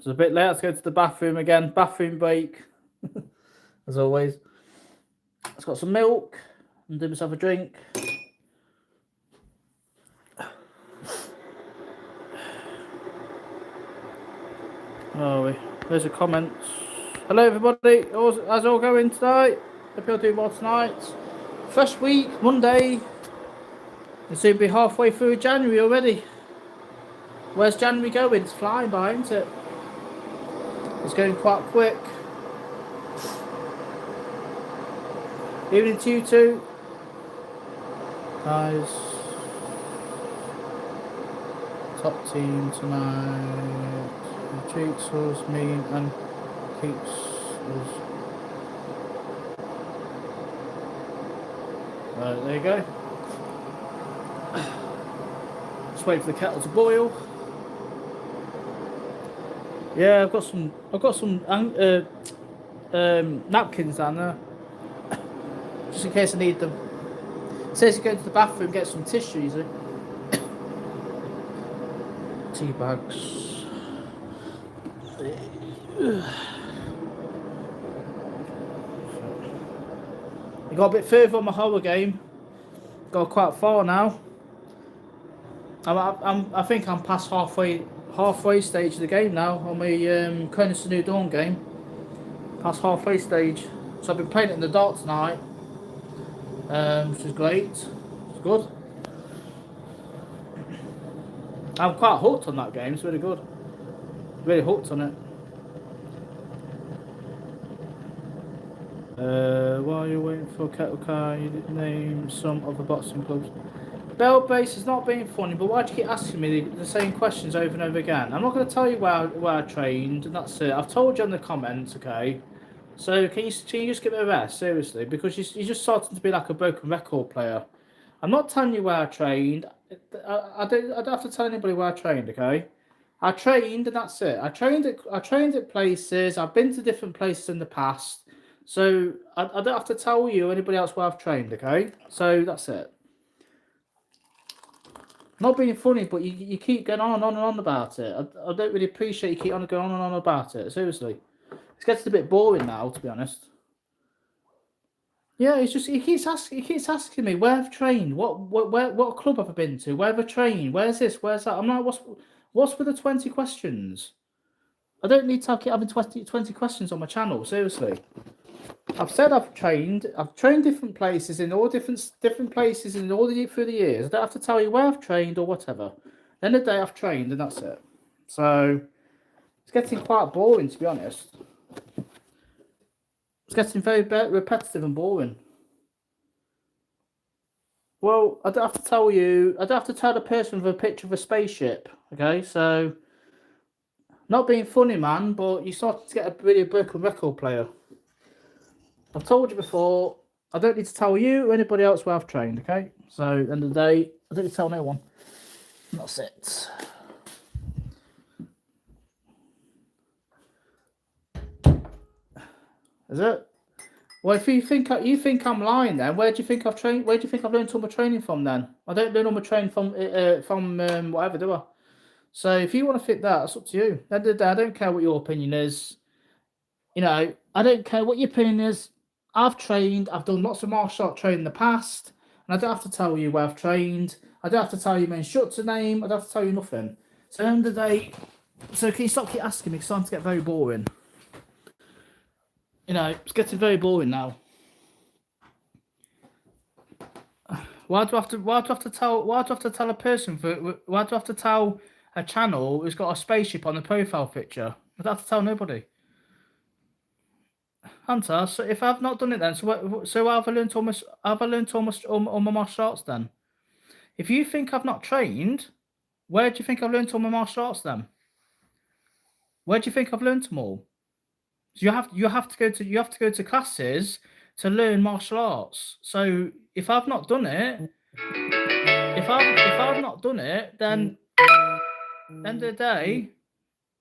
It's a bit late. Let's go to the bathroom again. Bathroom break, as always. Let's got some milk and do myself a drink. Oh, there's a comments. Hello, everybody. How's all going tonight? Hope you're doing well tonight. Fresh week, Monday. It's soon be halfway through January already. Where's January going? It's flying by, isn't it? It's going quite quick. Evening to you too, guys. Top team tonight. Who treats us mean and keeps us. Right, there you go. Just wait for the kettle to boil. Yeah, I've got some napkins down there, just in case I need them. It says you go to the bathroom, get some tissues. Tea bags. I got a bit further on my horror game. Got quite far now. I think I'm past halfway stage of the game now on my Chronos the New Dawn game. Past halfway stage. So I've been playing it in the dark tonight, which is great. It's good. I'm quite hooked on that game. It's really good. Really hooked on it. While you're waiting for Kettle Car, you name some of the boxing clubs. Bell Base is not being funny, but why do you keep asking me the same questions over and over again? I'm not going to tell you where I trained, and that's it. I've told you in the comments, okay? So can you just give it a rest, seriously? Because you're just starting to be like a broken record player. I'm not telling you where I trained. I don't have to tell anybody where I trained, okay? I trained, and that's it. I trained at places. I've been to different places in the past. So I don't have to tell you or anybody else where I've trained, okay? So that's it. Not being funny, but you keep going on and on about it. I don't really appreciate you keep on going on and on about it. Seriously, it's getting a bit boring now, to be honest. Yeah, it's just he keeps asking me where I've trained, what club have I been to, where have I trained, where's this, where's that. I'm like, what's with the 20 questions? I don't need to keep having 20 questions on my channel. Seriously. I've said I've trained different places in all different places in all through the years. I don't have to tell you where I've trained or whatever. At the end of the day, I've trained and that's it. So it's getting quite boring, to be honest. It's getting very repetitive and boring. Well, I don't have to tell you. I don't have to tell the person with a picture of a spaceship. Okay, so not being funny, man, but you started to get a really broken record player. I've told you before, I don't need to tell you or anybody else where I've trained, okay? So, at the end of the day, I don't need to tell no one. And that's it. Is it? Well, if you think I'm lying, then where do you think I've trained? Where do you think I've learned all my training from? Then I don't learn all my training from whatever, do I? So if you want to think that, it's up to you. At the end of the day, I don't care what your opinion is. You know, I don't care what your opinion is. I've trained. I've done lots of martial art training in the past, and I don't have to tell you where I've trained. I don't have to tell you my instructor name. I don't have to tell you nothing. So at the end of the day, so can you stop keep asking me? Because it's starting to get very boring. You know, it's getting very boring now. Why do I have to tell a person why do I have to tell a channel who's got a spaceship on the profile picture? I don't have to tell nobody. Hunter, so if I've not done it then, so have I learned all my martial arts then? If you think I've not trained, where do you think I've learned all my martial arts then? Where do you think I've learned them all? So you have to go to classes to learn martial arts. So if I've not done it, then at the end of the day,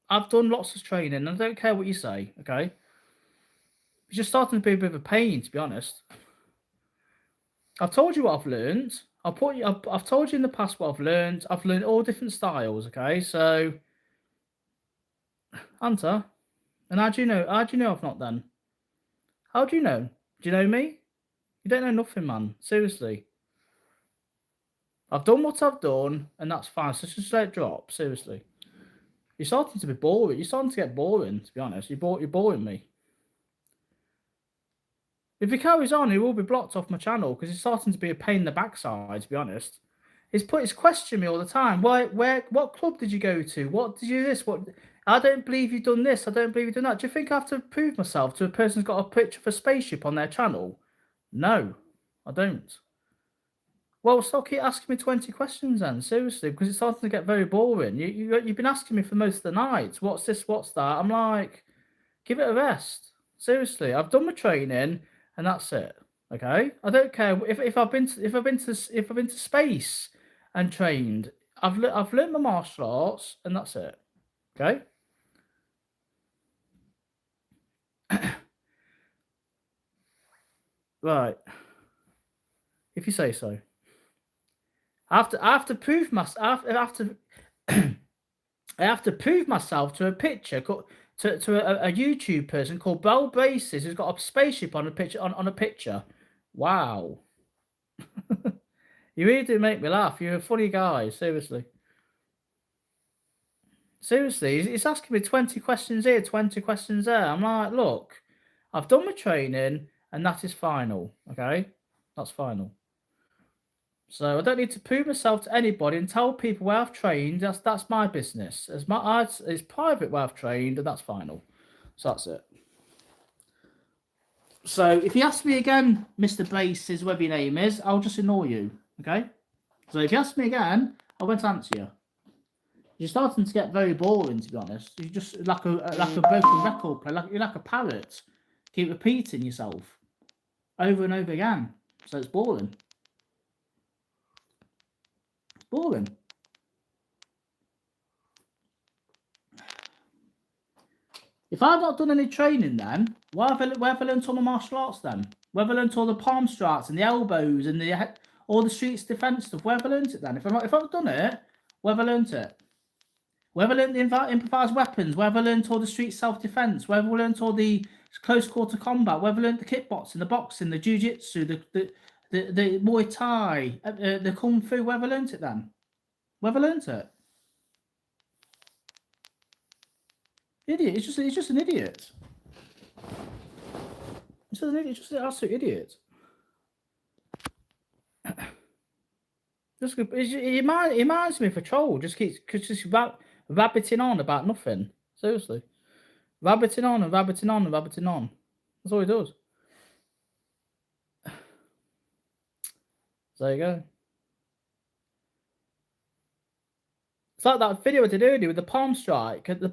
I've done lots of training. I don't care what you say, okay? It's just starting to be a bit of a pain, to be honest. I've told you what I've learned. I've told you in the past what I've learned. I've learned all different styles, okay? So Hunter. And how do you know? How do you know I've not then? How do you know? Do you know me? You don't know nothing, man. Seriously. I've done what I've done, and that's fine. So just let it drop. Seriously. You're starting to be boring. You're starting to get boring, to be honest. You're boring me. If he carries on, he will be blocked off my channel because he's starting to be a pain in the backside, to be honest. He's questioning me all the time. What club did you go to? What did you do this? What? I don't believe you've done this. I don't believe you've done that. Do you think I have to prove myself to a person who's got a picture of a spaceship on their channel? No, I don't. Well, stop keep asking me 20 questions then, seriously, because it's starting to get very boring. You've been asking me for most of the night. What's this? What's that? I'm like, give it a rest. Seriously, I've done my training and that's it. Okay, I don't care if I've been to space and trained. I've learned my martial arts and that's it. Okay. Right. If you say so. I have to prove myself. I have to prove myself to a picture to a YouTube person called Bell Braces who's got a spaceship on a picture on a picture. Wow. You really do make me laugh. You're a funny guy, seriously. Seriously, he's asking me 20 questions here, 20 questions there. I'm like, look, I've done my training and that is final. Okay? That's final. So I don't need to prove myself to anybody and tell people where I've trained. That's my business. It's private where I've trained, and that's final. So that's it. So if you ask me again, Mr. Braces, whatever your name is, I'll just ignore you. Okay? So if you ask me again, I won't answer you. You're starting to get very boring, to be honest. You're just like a broken record player. You're like a parrot. Keep repeating yourself over and over again. So it's boring. Boring. If I've not done any training then, where have I learned all the martial arts then? Where have I learned all the palm strikes and the elbows and all the streets defense stuff? Where have I learned it then? If I've not done it, where have I learned it? Where have I learned the improvised weapons? Where have I learned all the street self-defense? Where have I learned all the close quarter combat? Where have I learned the kickboxing, the boxing, the jiu-jitsu, the Muay Thai, the Kung Fu? Where have I learned it then? Where have I learned it? Idiot. It's just an idiot. It's just an idiot. It's just an absolute idiot. He reminds me of a troll. Just keeps rabbiting on about nothing. Seriously. Rabbiting on and rabbiting on and rabbiting on. That's all he does. So there you go. It's like that video I did earlier with the palm strike and the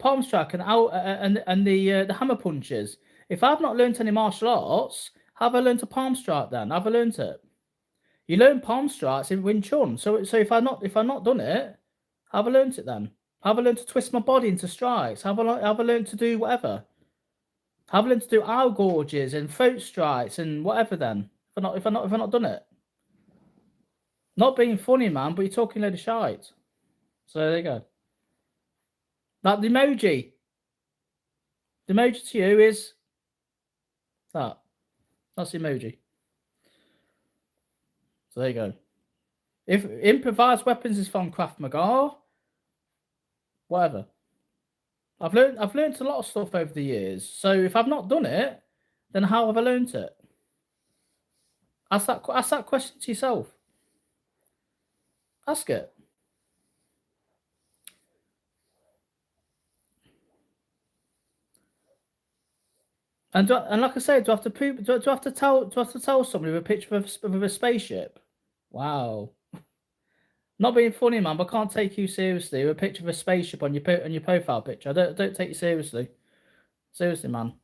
hammer punches. If I've not learnt any martial arts, have I learnt a palm strike then? Have I learnt it? You learn palm strikes in Wing Chun. So if I've not done it, have I learnt it then? Have I learned to twist my body into strikes? Have I learned to do whatever? Have I learned to do eye gorges and throat strikes and whatever then? If I've not done it. Not being funny, man, but you're talking a load of shite. So there you go. Like the emoji. The emoji to you is that. That's the emoji. So there you go. If improvised weapons is from Krav Maga, whatever. I've learned a lot of stuff over the years. So if I've not done it, then how have I learned it? Ask that question to yourself. Ask it. And like I said, do I have to prove? Do I have to tell somebody with a picture of a spaceship? Wow. Not being funny, man, but I can't take you seriously with a picture of a spaceship on your profile picture. I don't take you seriously. Seriously, man.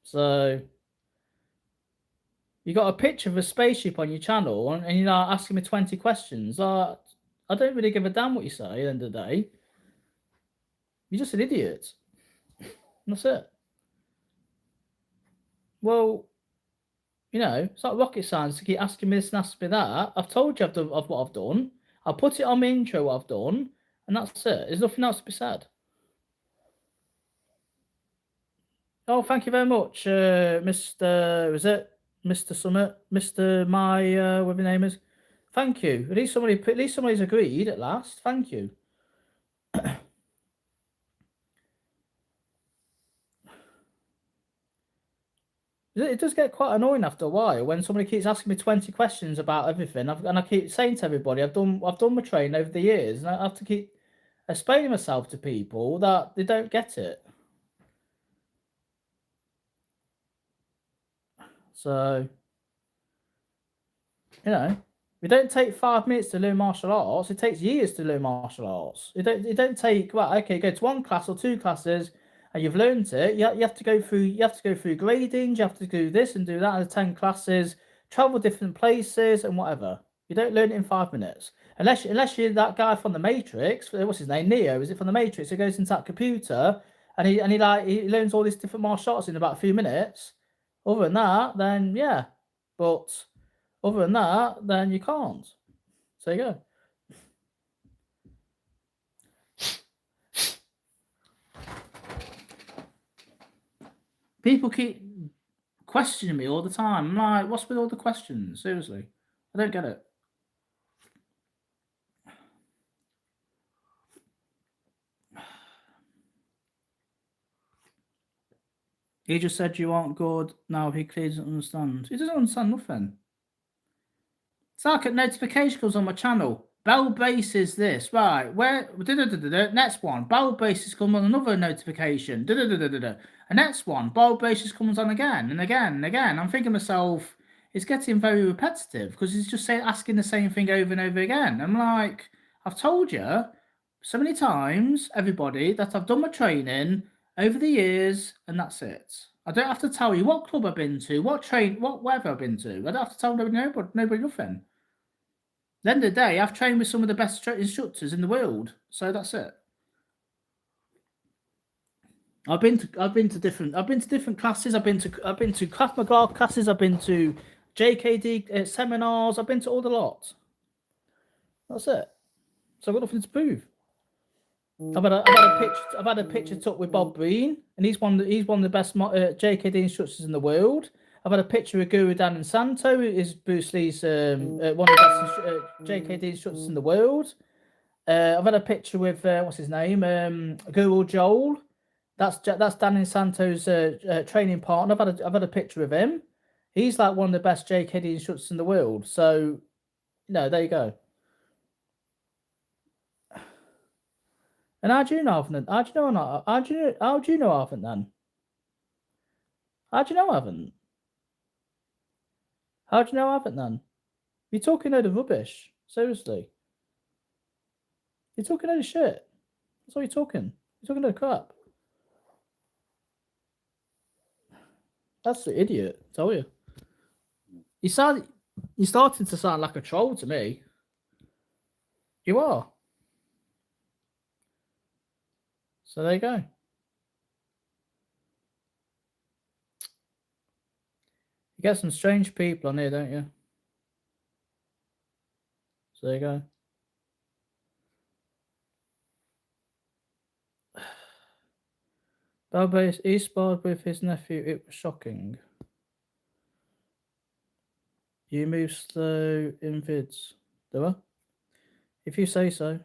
So you got a picture of a spaceship on your channel, and you're asking me 20 questions. I don't really give a damn what you say. At the end of the day, you're just an idiot. That's it. Well, it's like rocket science to keep asking me this and asking me that. I've told you of what I've done. I'll put it on my intro what I've done, and that's it. There's nothing else to be said. Oh, thank you very much, Mr. Was it Mr. Summit, Mr. My whatever your name is? Thank you. At least somebody's agreed at last. Thank you. It does get quite annoying after a while when somebody keeps asking me 20 questions about everything, and I keep saying to everybody, I've done my training over the years, and I have to keep explaining myself to people that they don't get it. So, it don't take 5 minutes to learn martial arts. It takes years to learn martial arts. It don't take, well, okay, go to one class or two classes and you've learned it. You have to go through grading. You have to do this and do that in 10 classes, travel different places and whatever. You don't learn it in 5 minutes. Unless you're that guy from the Matrix, what's his name? Neo, is it from the Matrix? He goes into that computer and he learns all these different martial arts in about a few minutes. Other than that, then yeah. But other than that, then you can't. So there you go. People keep questioning me all the time. I'm like, what's with all the questions? Seriously. I don't get it. He just said you aren't good. Now he clearly doesn't understand. He doesn't understand nothing. It's like a notification comes on my channel. Bell Base is this. Right, where next one. Bell Base comes on another notification. And next one. Bell Base comes on again and again and again. I'm thinking to myself, it's getting very repetitive because he's just asking the same thing over and over again. I'm like, I've told you so many times, everybody, that I've done my training over the years, and that's it. I don't have to tell you what club I've been to, whatever I've been to. I don't have to tell nobody nothing. At the end of the day, I've trained with some of the best instructors in the world, so that's it. I've been to different classes. I've been to Krav Maga classes. I've been to JKD seminars. I've been to all the lot. That's it. So I've got nothing to prove. I've had a picture took with Bob Breen, and he's one of the best JKD instructors in the world. I've had a picture with Guru Dan Santo, who is Bruce Lee's one of the best JKD instructors in the world. I've had a picture with what's his name, Guru Joel. That's Dan Santo's training partner. I've had a picture of him. He's like one of the best JKD instructors in the world. So, there you go. And how do you know I haven't? How do you know not? How do you know I haven't then? How do you know I haven't? How do you know I haven't then? You're talking a load of rubbish. Seriously. You're talking a load of shit. That's all you're talking. You're talking a load of crap. That's the idiot, I tell you. You're starting to sound like a troll to me. You are. So there you go. You get some strange people on here, don't you? So there you go. Balbase, he sparred with his nephew. It was shocking. You move slow in vids. Do I? If you say so.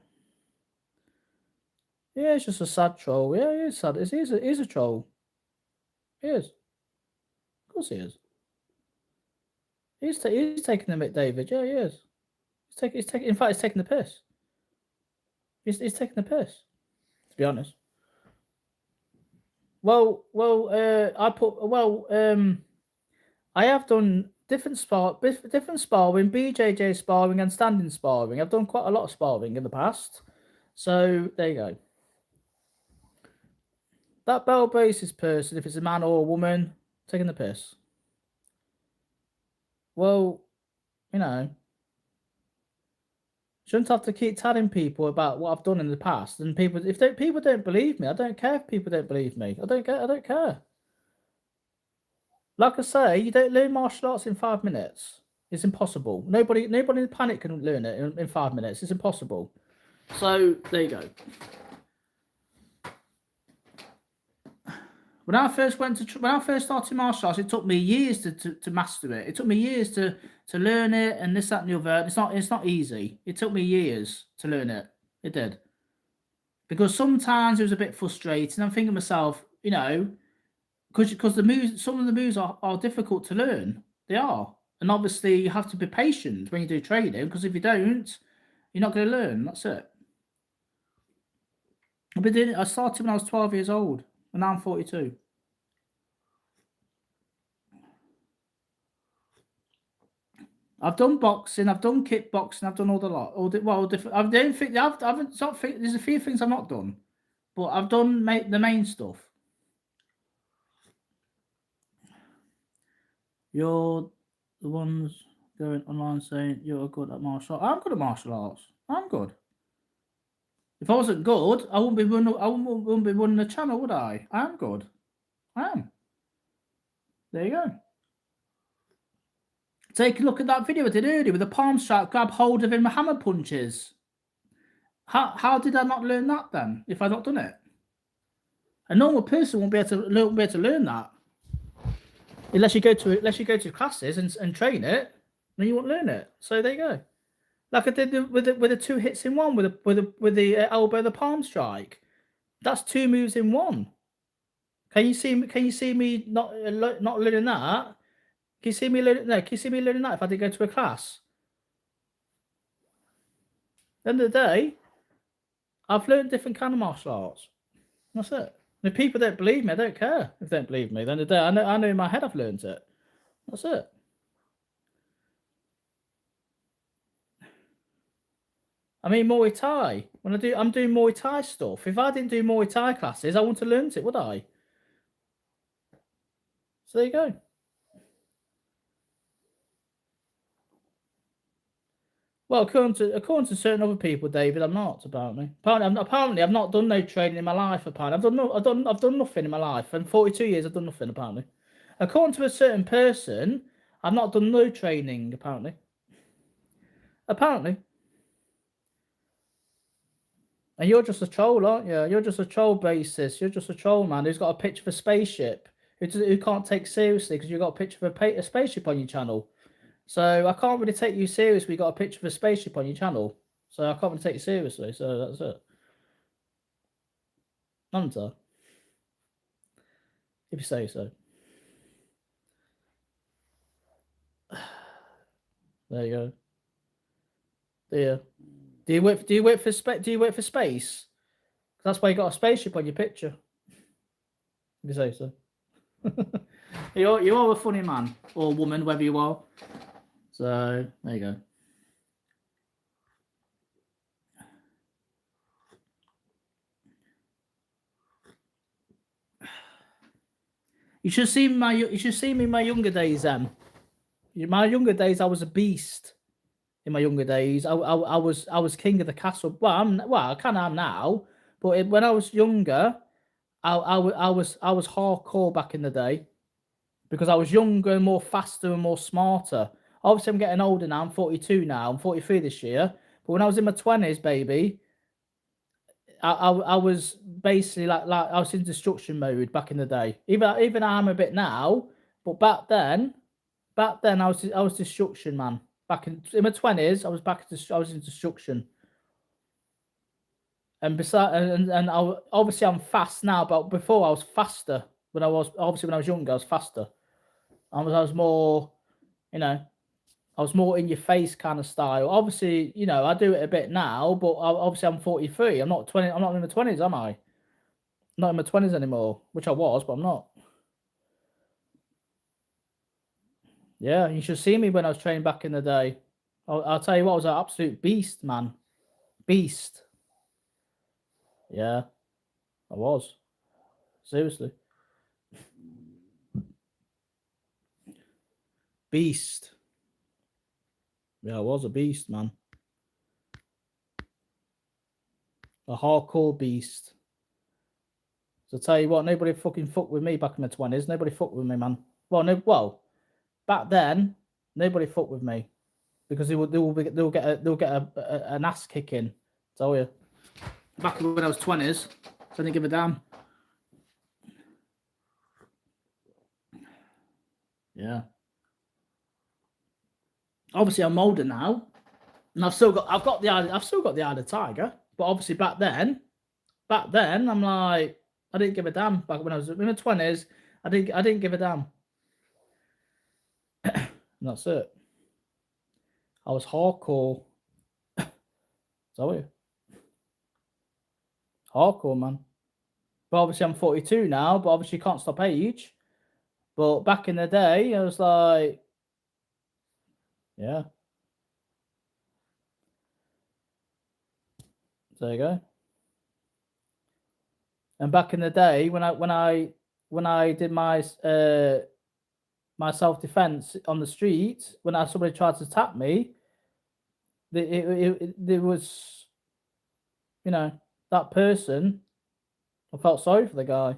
Yeah, it's just a sad troll. Yeah, he is sad. He's a troll. He is. Of course he is. He's taking the mick, David. Yeah, he is. In fact, he's taking the piss. He's taking the piss. To be honest. I have done different sparring, BJJ sparring, and standing sparring. I've done quite a lot of sparring in the past. So there you go. That Bell Bases person, if it's a man or a woman, taking the piss. Well, shouldn't have to keep telling people about what I've done in the past. And people don't believe me, I don't care if people don't believe me. I don't care. Like I say, you don't learn martial arts in 5 minutes. It's impossible. Nobody in the planet can learn it in 5 minutes. It's impossible. So there you go. When I first started martial arts, it took me years to master it. It took me years to learn it and this, that, and the other. It's not easy. It took me years to learn it. It did. Because sometimes it was a bit frustrating. I'm thinking to myself, you know, because some of the moves are difficult to learn. They are. And obviously you have to be patient when you do training, because if you don't, you're not going to learn. That's it. I started when I was 12 years old, and now I'm 42. I've done boxing, I've done kickboxing, I've done all the lot. I don't think there's a few things I've not done, but I've done the main stuff. You're the ones going online saying you're good at martial arts. I'm good at martial arts. I'm good. If I wasn't good, I wouldn't be running the channel, would I? I'm good. I am. There you go. Take a look at that video I did earlier with the palm strike, grab hold of him, hammer punches. How did I not learn that then, if I'd not done it? A normal person won't be able to learn that. Unless you go to classes and train it, then you won't learn it. So there you go. Like I did with the 2 hits in one, with the elbow, the palm strike. That's 2 moves in one. Can you see me not learning that? Can you see me learning? No, can you see me learning that if I did go to a class? At the end of the day, I've learned different kind of martial arts. That's it. And if people don't believe me, I don't care if they don't believe me. At the end of the day, I know in my head I've learned it. That's it. I mean, Muay Thai. I'm doing Muay Thai stuff. If I didn't do Muay Thai classes, I wouldn't have learned it, would I? So there you go. Well, according to certain other people, David, I'm not. Apparently, I've not done no training in my life. Apparently, I've done nothing in my life. In 42 years, I've done nothing. Apparently, according to a certain person, I've not done no training. Apparently. And you're just a troll, aren't you? You're just a troll basis. You're just a troll man who's got a picture of a spaceship, who can't take seriously because you've got a picture of a spaceship on your channel. So I can't really take you seriously. We got a picture of a spaceship on your channel, so I can't really take you seriously. So that's it. Hunter, if you say so. There you go. There. Do you wait for space? That's why you got a spaceship on your picture. If you say so. you are a funny man or woman, whether you are. So there you go. You should see me in my younger days. In my younger days, I was a beast. In my younger days, I was king of the castle. Well, I kind of am now, but when I was younger, I was hardcore back in the day, because I was younger and more faster and more smarter. Obviously, I'm getting older now. I'm 42 now. I'm 43 this year. But when I was in my 20s, baby, I was basically like I was in destruction mode back in the day. Even I am a bit now, but back then I was destruction, man. Back in my 20s, I was in destruction. And obviously I'm fast now, but before I was faster. When I was younger, I was faster. I was more, I was more in your face kind of style. Obviously, I do it a bit now, but obviously I'm 43. I'm not 20. I'm not in my 20s, am I? I'm not in my 20s anymore, which I was, but I'm not. Yeah, you should see me when I was training back in the day. I'll tell you what, I was an absolute beast, man. Beast. Yeah, I was. Seriously. Beast. Yeah, I was a beast, man. A hardcore beast. So I tell you what, nobody fucking fucked with me back in my 20s. Nobody fucked with me, man. Well, back then, nobody fucked with me, because they'll get an ass kicking. Tell you. Back when I was 20s, so I didn't give a damn. Yeah. Obviously, I'm older now, and I've still got the eye of the tiger. But obviously, back then, I'm like, I didn't give a damn. Back when I was in my 20s, I didn't give a damn. And that's it. I was hardcore. Sorry. Hardcore, man. But obviously, I'm 42 now, but obviously, you can't stop age. But back in the day, I was like, yeah. There you go. And back in the day, when I did my my self defense on the street, when somebody tried to tap me, there was, you know, that person. I felt sorry for the guy.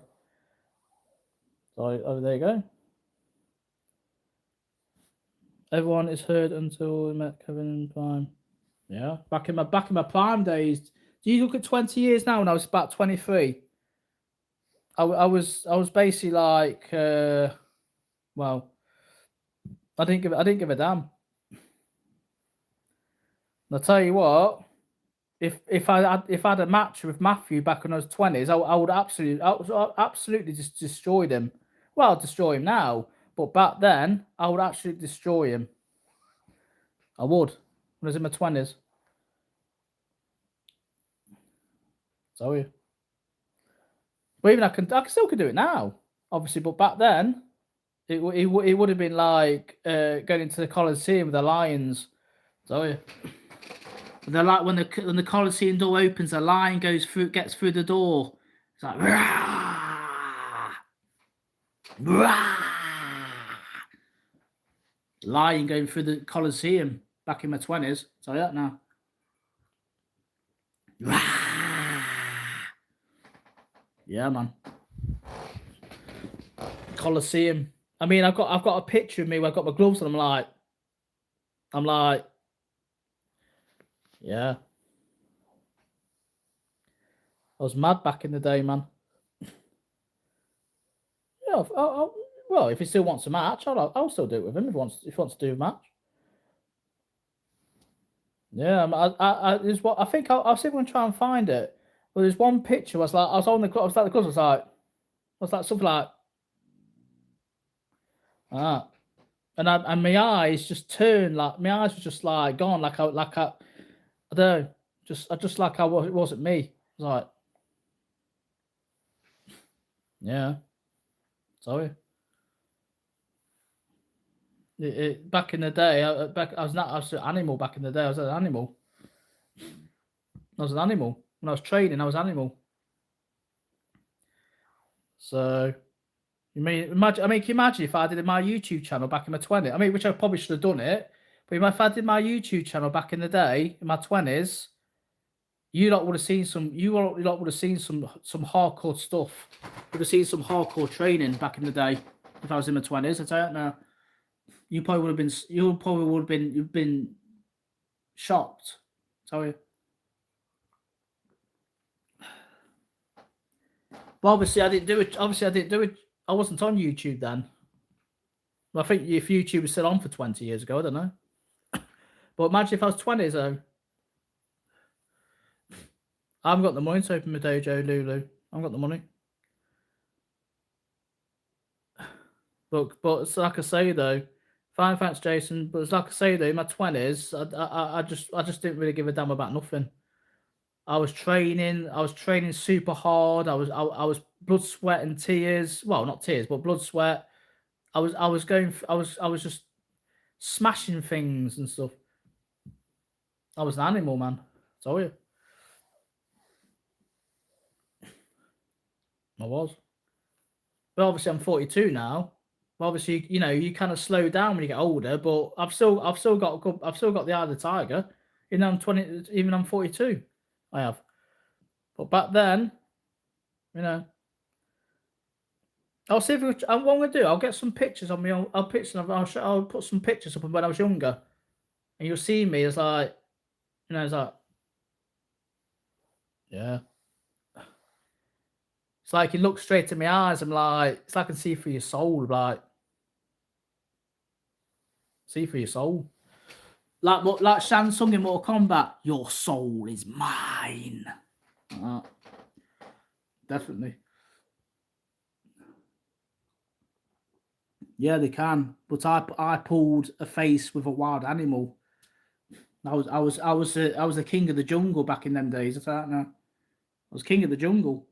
So there you go. Everyone is heard until we met Kevin in prime. Yeah, back in my prime days. Do you look at 20 years now? When I was about 23, I was basically like, well, I didn't give a damn. And I'll tell you what, if I had a match with Matthew back when I was 20s, I would absolutely just destroy him. Well, I'll destroy him now, but back then I would actually destroy him. I would when I was in my 20s. Sorry. But even I still do it now, obviously. But back then, it would have been like going into the Coliseum with the lions. Sorry. They're like when the Coliseum door opens, a lion gets through the door. It's like rah, rah. Lion going through the Coliseum back in my 20s. Tell you that now. Rah. Yeah, man. Coliseum. I mean, I've got a picture of me where I've got my gloves and I'm like, yeah. I was mad back in the day, man. Yeah, well, if he still wants a match, I'll still do it with him if he wants to do a match. Yeah, there's what I think I'll see if I can try and find it. But there's one picture. I was on the gloves. I was like something like ah, and my eyes just turned like my eyes were just like gone I don't know, just like it wasn't me. It was like yeah, sorry. Back in the day, I was an animal. Back in the day, I was an animal. I was an animal when I was training. I was an animal. So you mean imagine? I mean, can you imagine if I did my YouTube channel back in my 20s? I mean, which I probably should have done it. But if I did my YouTube channel back in the day in my 20s, you lot would have seen some. You lot would have seen some hardcore stuff. Would have seen some hardcore training back in the day. If I was in my 20s, I tell you now, you probably would have been. You probably would have been. You've been shocked. Tell you. But obviously, I didn't do it. Obviously, I didn't do it. I wasn't on YouTube then. I think if YouTube was still on for 20 years ago, I don't know. But imagine if I was 20s though. I haven't got the money to open my dojo, Lulu. I haven't got the money. But it's like I say though, fine, thanks, Jason. But it's like I say though, in my 20s, I just didn't really give a damn about nothing. I was training super hard. I was blood, sweat, and tears. Well, not tears, but blood, sweat. I was just smashing things and stuff. I was an animal, man. I tell you. I was. But obviously I'm 42 now. Obviously, you know, you kind of slow down when you get older, but I've still got the eye of the tiger. Even though I'm 20, even I'm 42. I have. But back then, you know, I'll see if what I'm gonna do. I'll get some pictures on me. I'll put some pictures up of when I was younger, and you'll see me as like, you know, as like, yeah. It's like you look straight in my eyes. I'm like, it's like I can see through your soul. Like, See for your soul. Like Shang Tsung in Mortal Kombat, your soul is mine. Definitely. Yeah, they can. But I pulled a face with a wild animal. I was the king of the jungle back in them days. I don't know. I was king of the jungle.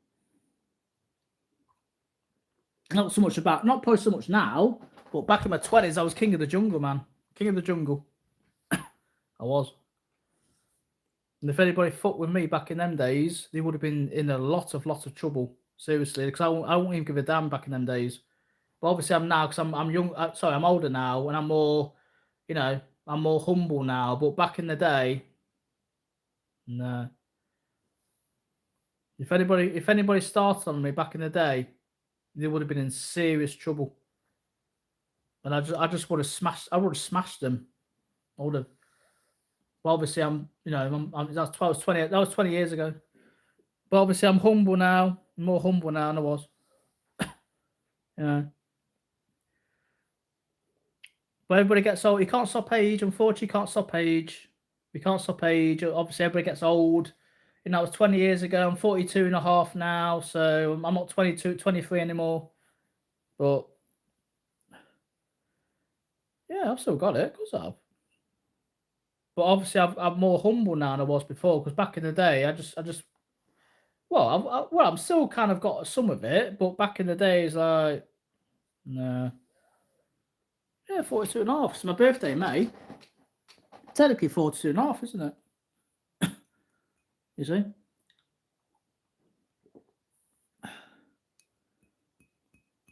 Not probably so much now, but back in my 20s, I was king of the jungle, man. King of the jungle. I was. And if anybody fucked with me back in them days, they would have been in a lot of trouble. Seriously, because I won't even give a damn back in them days. But obviously, I'm now because I'm young. Sorry, I'm older now, and I'm more, I'm more humble now. But back in the day, no. If anybody started on me back in the day, they would have been in serious trouble. And I just would have smashed. I would have smashed them. I would have. But obviously, that's 12, 20. That was 20 years ago. But obviously, I'm humble now. I'm more humble now than I was. But everybody gets old. You can't stop age. Unfortunately, you can't stop age. You can't stop age. Obviously, everybody gets old. It was 20 years ago. I'm 42 and a half now. So I'm not 22, 23 anymore. But yeah, I've still got it. Of course I have. But obviously, I'm more humble now than I was before. Because back in the day, I'm still kind of got some of it. But back in the day, it's like, no. Yeah, 42 and a half. It's my birthday in May. Technically 42 and a half, isn't it? You see?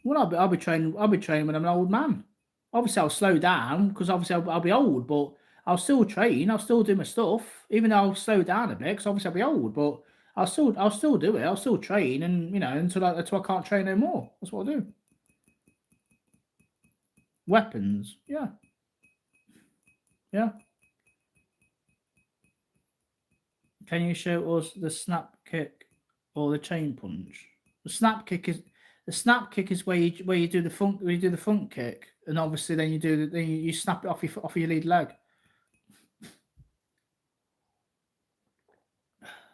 Well, I'll be training when I'm an old man. Obviously, I'll slow down because obviously I'll be old, but I'll still train. I'll still do my stuff, even though I'll slow down a bit because obviously I'll be old. But I'll still do it. I'll still train, and until I can't train no more. That's what I do. Weapons, yeah. Can you show us the snap kick or the chain punch? The snap kick is where you do the front kick, and obviously then you snap it off your lead leg.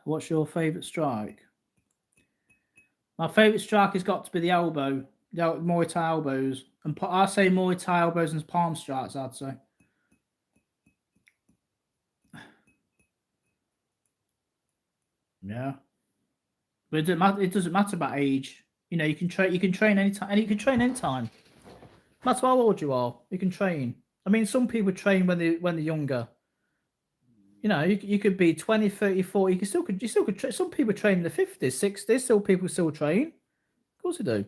What's your favourite strike? My favourite strike has got to be the elbow, the Muay Thai elbows, and I say Muay Thai elbows and palm strikes. I'd say. Yeah, but it doesn't matter about age. You can train anytime, and you can train anytime. No matter how old you are, you can train. I mean, some people train when they're younger. You could be 20, 30, 40. You still could train. Some people train in the 50s, 60s. People still train. Of course they do.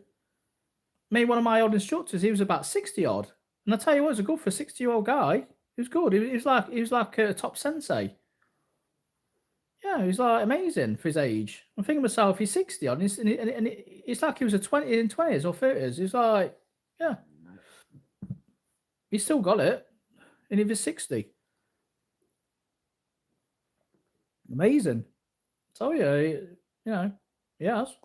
One of my old instructors, he was about 60 odd. And I tell you what, he was good for a 60-year-old guy. He was good. He was like a top sensei. Yeah, he was like amazing for his age. I'm thinking to myself, he's 60 odd, and it's like he was in 20s or 30s. He's like, yeah. He's still got it. And he was 60. Amazing. So yeah, yes.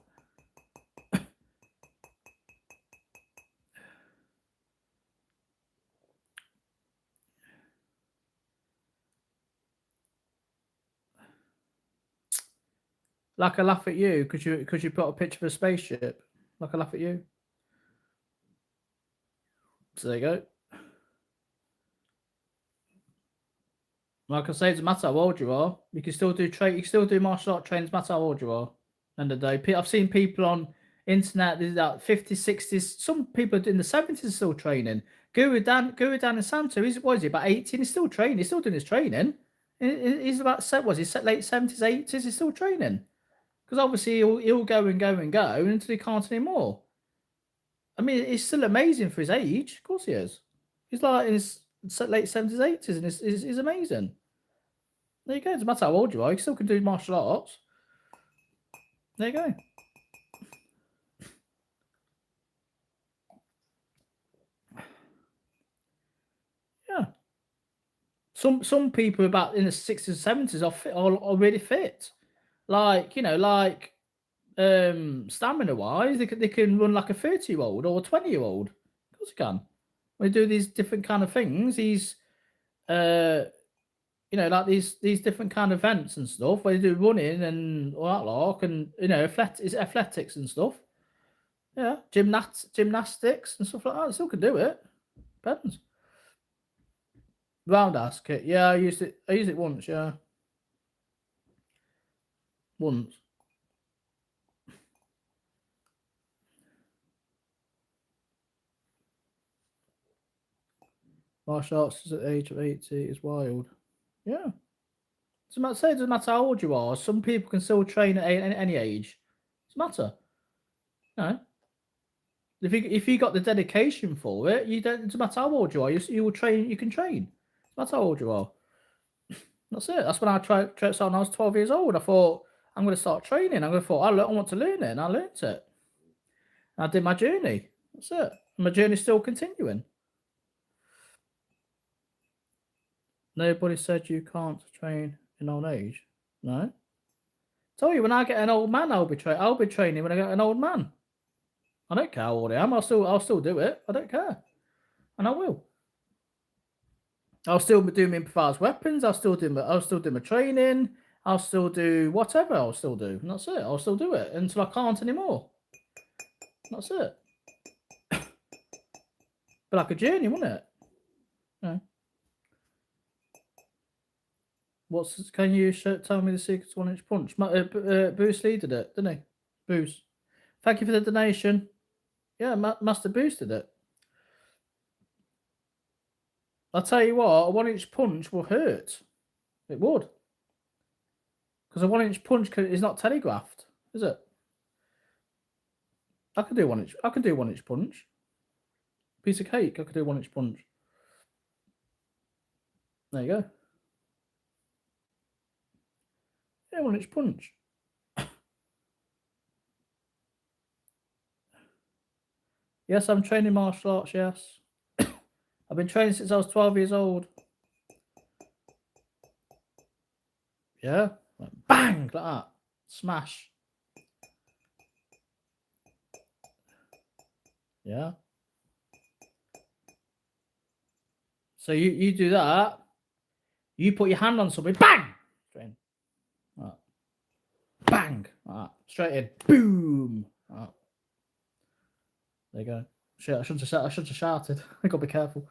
Like I laugh at you because you put a picture of a spaceship. Like I laugh at you. So there you go. Like I say, it doesn't matter how old you are. You can still do martial art trainings, no matter how old you are. End of the day, I've seen people on internet. There's like 50s, 60s. Some people in the 70s are still training. Guru Dan and Santo. He's about 18. He's still training. He's still doing his training. He's about late 70s, 80s. He's still training because obviously he'll go and go and go until he can't anymore. I mean, he's still amazing for his age. Of course he is. He's like in his late 70s, 80s, and he's amazing. There you go. It doesn't matter how old you are. You still can do martial arts. There you go. Yeah. Some people about in the 60s and 70s are really fit. Like, stamina wise, they can run like a 30-year-old or a 20-year-old. Of course they can. When we do these different kind of things, these you know, like these different kind of events and stuff where they do running and all that like, and you know, athletics and stuff. Yeah, gymnastics and stuff like that. I still can do it. Depends. Roundhouse kick. Yeah, I used it. I used it once. Yeah, once. Martial arts at the age of 80 is wild. Yeah. It doesn't matter how old you are. Some people can still train at any age. It doesn't matter. No. If you got the dedication for it, you don't. It doesn't matter how old you are. You will train. You can train. It doesn't matter how old you are. That's it. That's when I tried starting when I was 12 years old. I thought I'm going to start training. I want to learn it, and I learned it. And I did my journey. That's it. And my journey's still continuing. Nobody said you can't train in old age. No. Tell you, when I get an old man, I'll be training when I get an old man. I don't care how old I am. I'll still do it. I don't care, and I will. I'll still be doing improvised weapons. I'll still do my training. I'll still do whatever. I'll still do, and that's it. I'll still do it until I can't anymore. That's it. But like a journey, wouldn't it? No. Can you tell me the secret to 1-inch punch? Bruce Lee did it, didn't he? Bruce. Thank you for the donation. Yeah, Master Bruce did it. I'll tell you what, a 1-inch punch will hurt. It would. Because a 1-inch punch is not telegraphed, is it? I can do 1-inch. I can do 1-inch punch. Piece of cake. I could do 1-inch punch. There you go. Yeah, 1-inch punch. Yes, I'm training martial arts. Yes, I've been training since I was 12 years old. Yeah, like bang, like that, smash. Yeah. So you do that. You put your hand on somebody, bang, straight in. Right. Bang, right. Straight in, boom. Right. There you go. Shit, I shouldn't have shouted. I gotta be careful.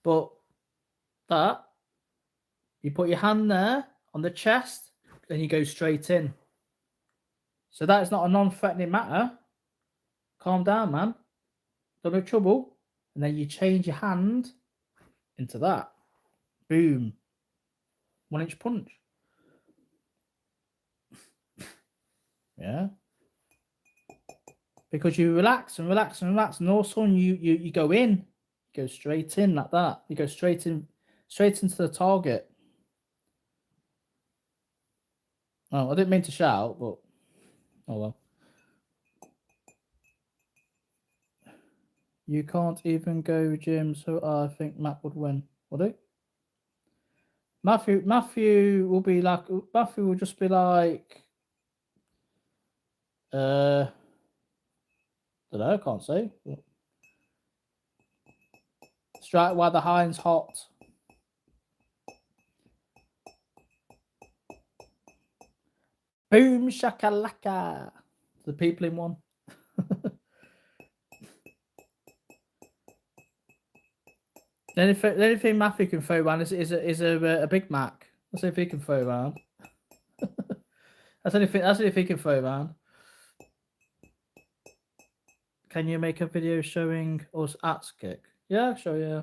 But that, you put your hand there on the chest, then you go straight in. So that is not a non-threatening matter. Calm down, man. Don't have trouble. And then you change your hand into that. Boom. 1-inch punch. Yeah. Because you relax and relax and relax, and all of a sudden you go in. You go straight in like that. You go straight into the target. Oh, I didn't mean to shout, but oh well. You can't even go gym, so I think Matt would win. Would he? Matthew will be like. Matthew will just be like. Don't know. I can't say. Strike while the hind's hot. Boom shakalaka. The people in one. The only thing Matthew can throw around is a Big Mac. That's the only thing he can throw around. That's the only thing he can throw around. Can you make a video showing us axe kick? Yeah, sure, yeah.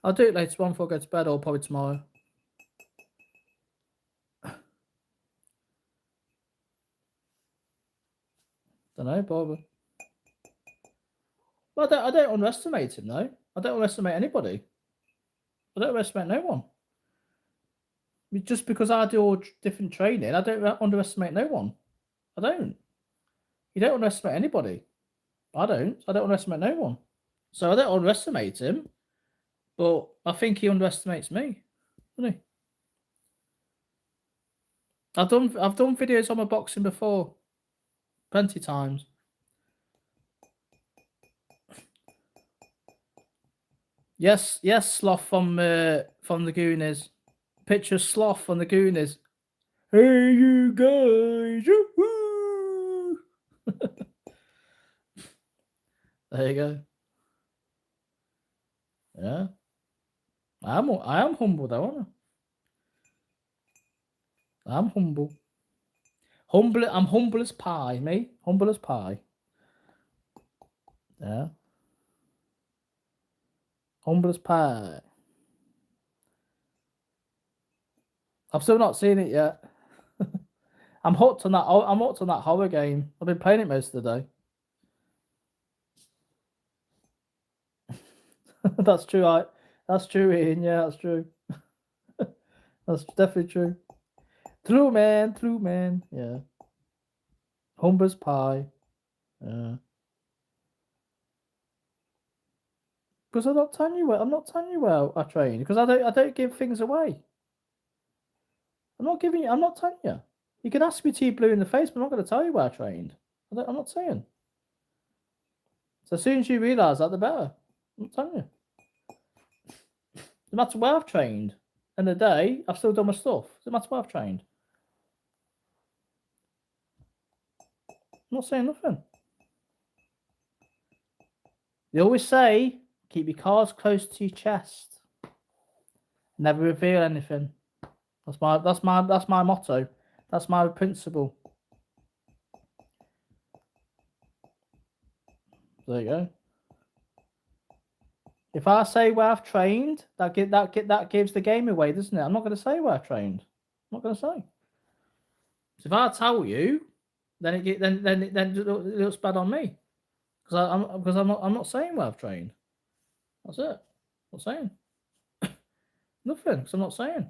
I'll do it later on before I go to bed, or probably tomorrow. Don't know, Barbara. Well, I don't underestimate him, though. I don't underestimate anybody. I don't underestimate no one. Just because I do all different training, I don't underestimate no one. I don't. You don't underestimate anybody. I don't underestimate no one. So I don't underestimate him, but I think he underestimates me, doesn't he? I've done videos on my boxing before, plenty of times. Yes, yes, Sloth from the Goonies. Picture of Sloth from the Goonies. Hey, you guys! Woo-hoo! There you go. Yeah, I am humble though, aren't I? I'm humble. I'm humble as pie, me. Humble as pie. Yeah. Humble as pie. I've still not seen it yet. I'm hooked on that. I'm hooked on that horror game. I've been playing it most of the day. That's true. That's true, Ian. Yeah, that's true. That's definitely true. True, man. True, man. Yeah. Humble as pie. Yeah. Because I'm not telling you where. I'm not telling you where I train. Because I don't give things away. I'm not giving you. I'm not telling you. You can ask me T blue in the face, but I'm not going to tell you where I trained. I'm not saying. So as soon as you realise that, the better. I'm telling you. No matter where I've trained, in the day, I've still done my stuff. No matter where I've trained. I'm not saying nothing. They always say, keep your cards close to your chest. Never reveal anything. That's my motto. That's my principle. There you go. If I say where I've trained, that gives the game away, doesn't it? I'm not going to say where I trained. I'm not going to say. So if I tell you, then it looks bad on me because I'm not saying where I've trained. That's it. I'm not saying nothing because I'm not saying.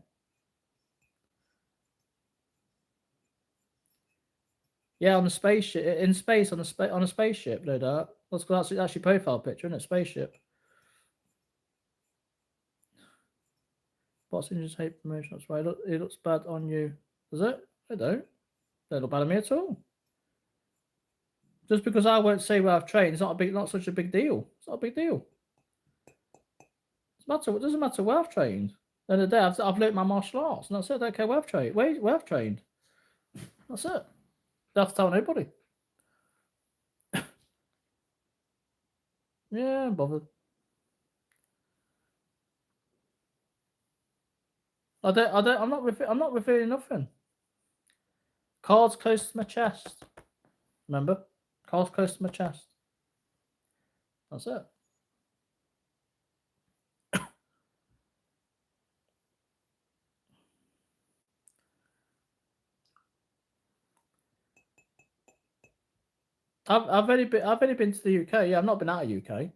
Yeah, on the spaceship, in space, on a spaceship, no doubt. That's your profile picture, isn't it? Spaceship. What's in just hate promotion? That's right. It looks bad on you. Does it? I don't. They look bad on me at all. Just because I won't say where I've trained, it's not such a big deal. It's not a big deal. It doesn't matter where I've trained. At the end of the day, I've learnt my martial arts, and that's it. I don't care where I've trained. Where I've trained. That's it. Don't have to tell nobody. Yeah, I'm bothered. I'm not revealing nothing. Cards close to my chest. Remember? Cards close to my chest. That's it. I've only been to the UK. Yeah, I've not been out of UK.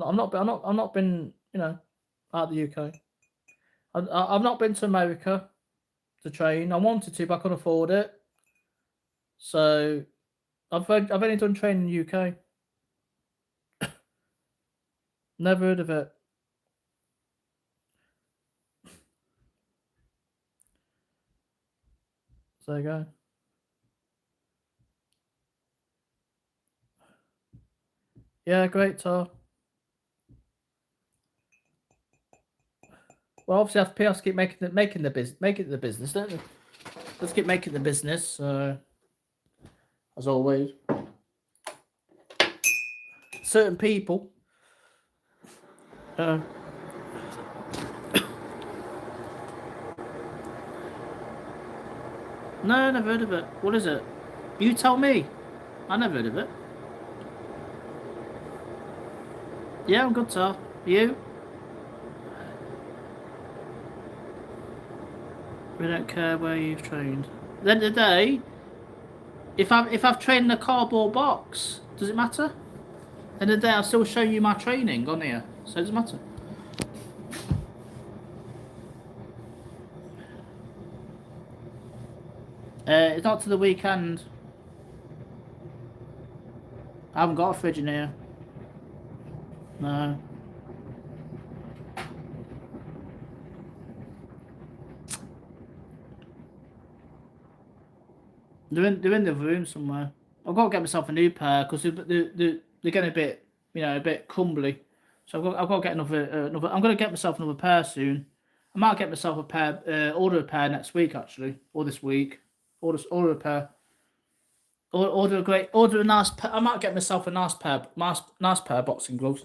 I'm not been, out of the UK. I've not been to America to train. I wanted to, but I couldn't afford it. So I've only done training in the UK. Never heard of it. So there you go. Yeah, great talk. Well, obviously, FPL keep making the business, don't they? Let's keep making the business. As always, certain people. No, never heard of it. What is it? You tell me. I never heard of it. Yeah, I'm good, sir. You? We don't care where you've trained. At the end of the day, if I've trained in a cardboard box, does it matter? At the end of the day, I'll still show you my training on here, so it doesn't matter. It's not to the weekend. I haven't got a fridge in here. No. They're in the room somewhere. I've got to get myself a new pair because they're getting a bit, a bit crumbly. So I've got to get another. I'm going to get myself another pair soon. I might get myself a pair. Order a pair next week actually, or this week. Order a pair. Order a nice pair. I might get myself a nice pair of boxing gloves.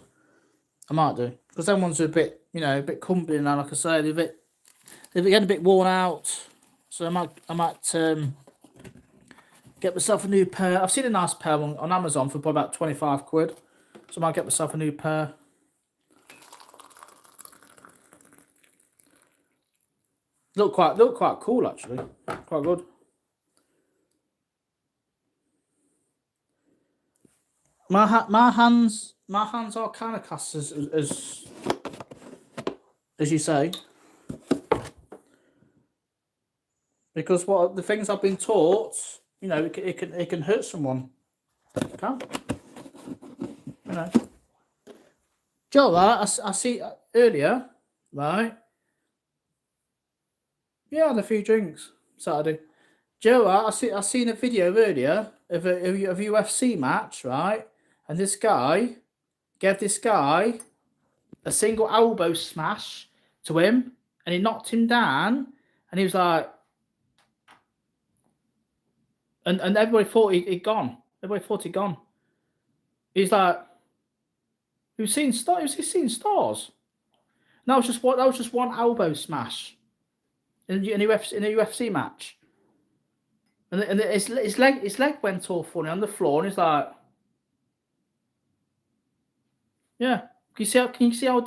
I might do, because them ones are a bit, a bit comfy now. Like I say, they're getting a bit worn out. So I might get myself a new pair. I've seen a nice pair on Amazon for probably about 25 quid. So I might get myself a new pair. Look quite cool actually. Quite good. My hands are kind of cast as you say, because what the things I've been taught, it can hurt someone. It can, Joe, I see earlier, right? Yeah, I had a few drinks Saturday. Joe, I seen a video earlier of a UFC match, right? And this guy gave this guy a single elbow smash to him, and he knocked him down, and he was like, and everybody thought he'd gone. Everybody thought he'd gone. He's like, he was seeing stars. He's seeing stars. And that was just one elbow smash in a UFC match, and his leg went all funny on the floor, and he's like, yeah. Can you see how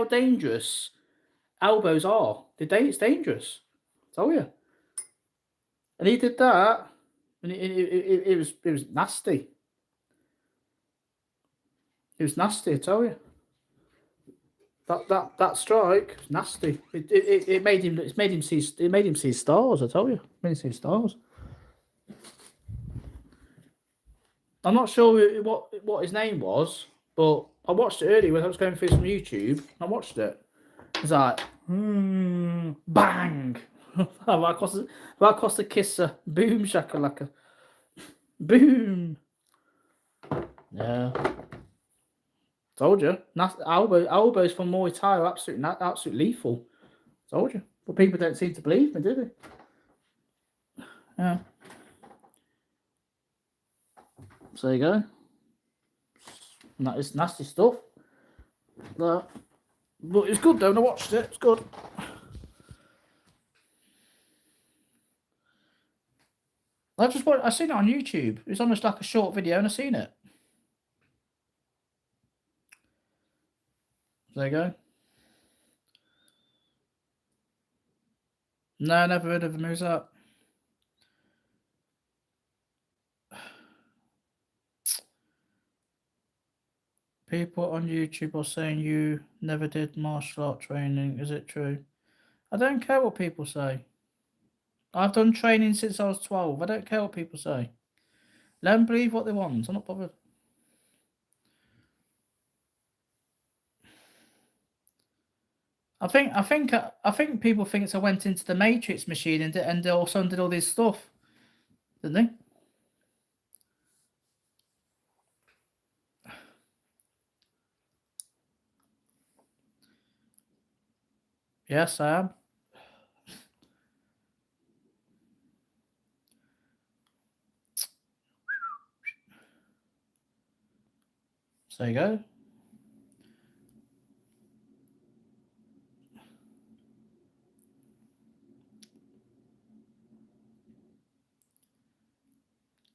dangerous elbows are? It's dangerous. I tell you. And he did that, and it was nasty. It was nasty, I tell you. That strike was nasty. It made him see stars, I tell you. It made him see stars. I'm not sure what his name was, but I watched it earlier when I was going through some YouTube. I watched it. It's like, bang! right across the kisser. Boom shakalaka. Boom! Yeah. Told you. Elbows from Muay Thai are absolutely lethal. Told you. But people don't seem to believe me, do they? Yeah. So there you go. It's nasty stuff. But it's good though, and I watched it. It's good. I seen it on YouTube. It's almost like a short video, and I seen it. There you go. No, never heard of him. Who's that? People on YouTube are saying you never did martial art training. Is it true? I don't care what people say. I've done training since I was 12. I don't care what people say. Let them believe what they want. I'm not bothered. I think people think I went into the Matrix machine and also did all this stuff, didn't they? Yes, I am. So there you go.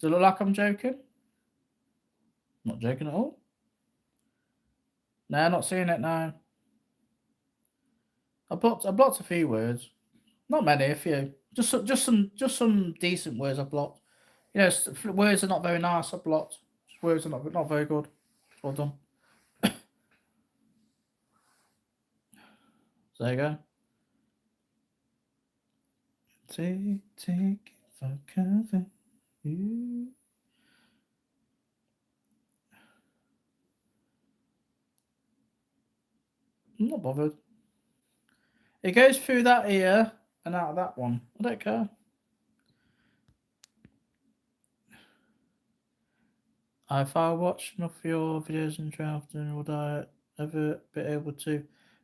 Does it look like I'm joking? Not joking at all. No, not seeing it now. I blocked a few words. Not many, a few. Just some decent words I blocked. Words are not very nice. I blocked. Words are not very good. Well done. So there you go. Take it for cover. You. I'm not bothered. It goes through that ear and out of that one. I don't care. If I watch enough of your videos and draft and all diet, ever be able to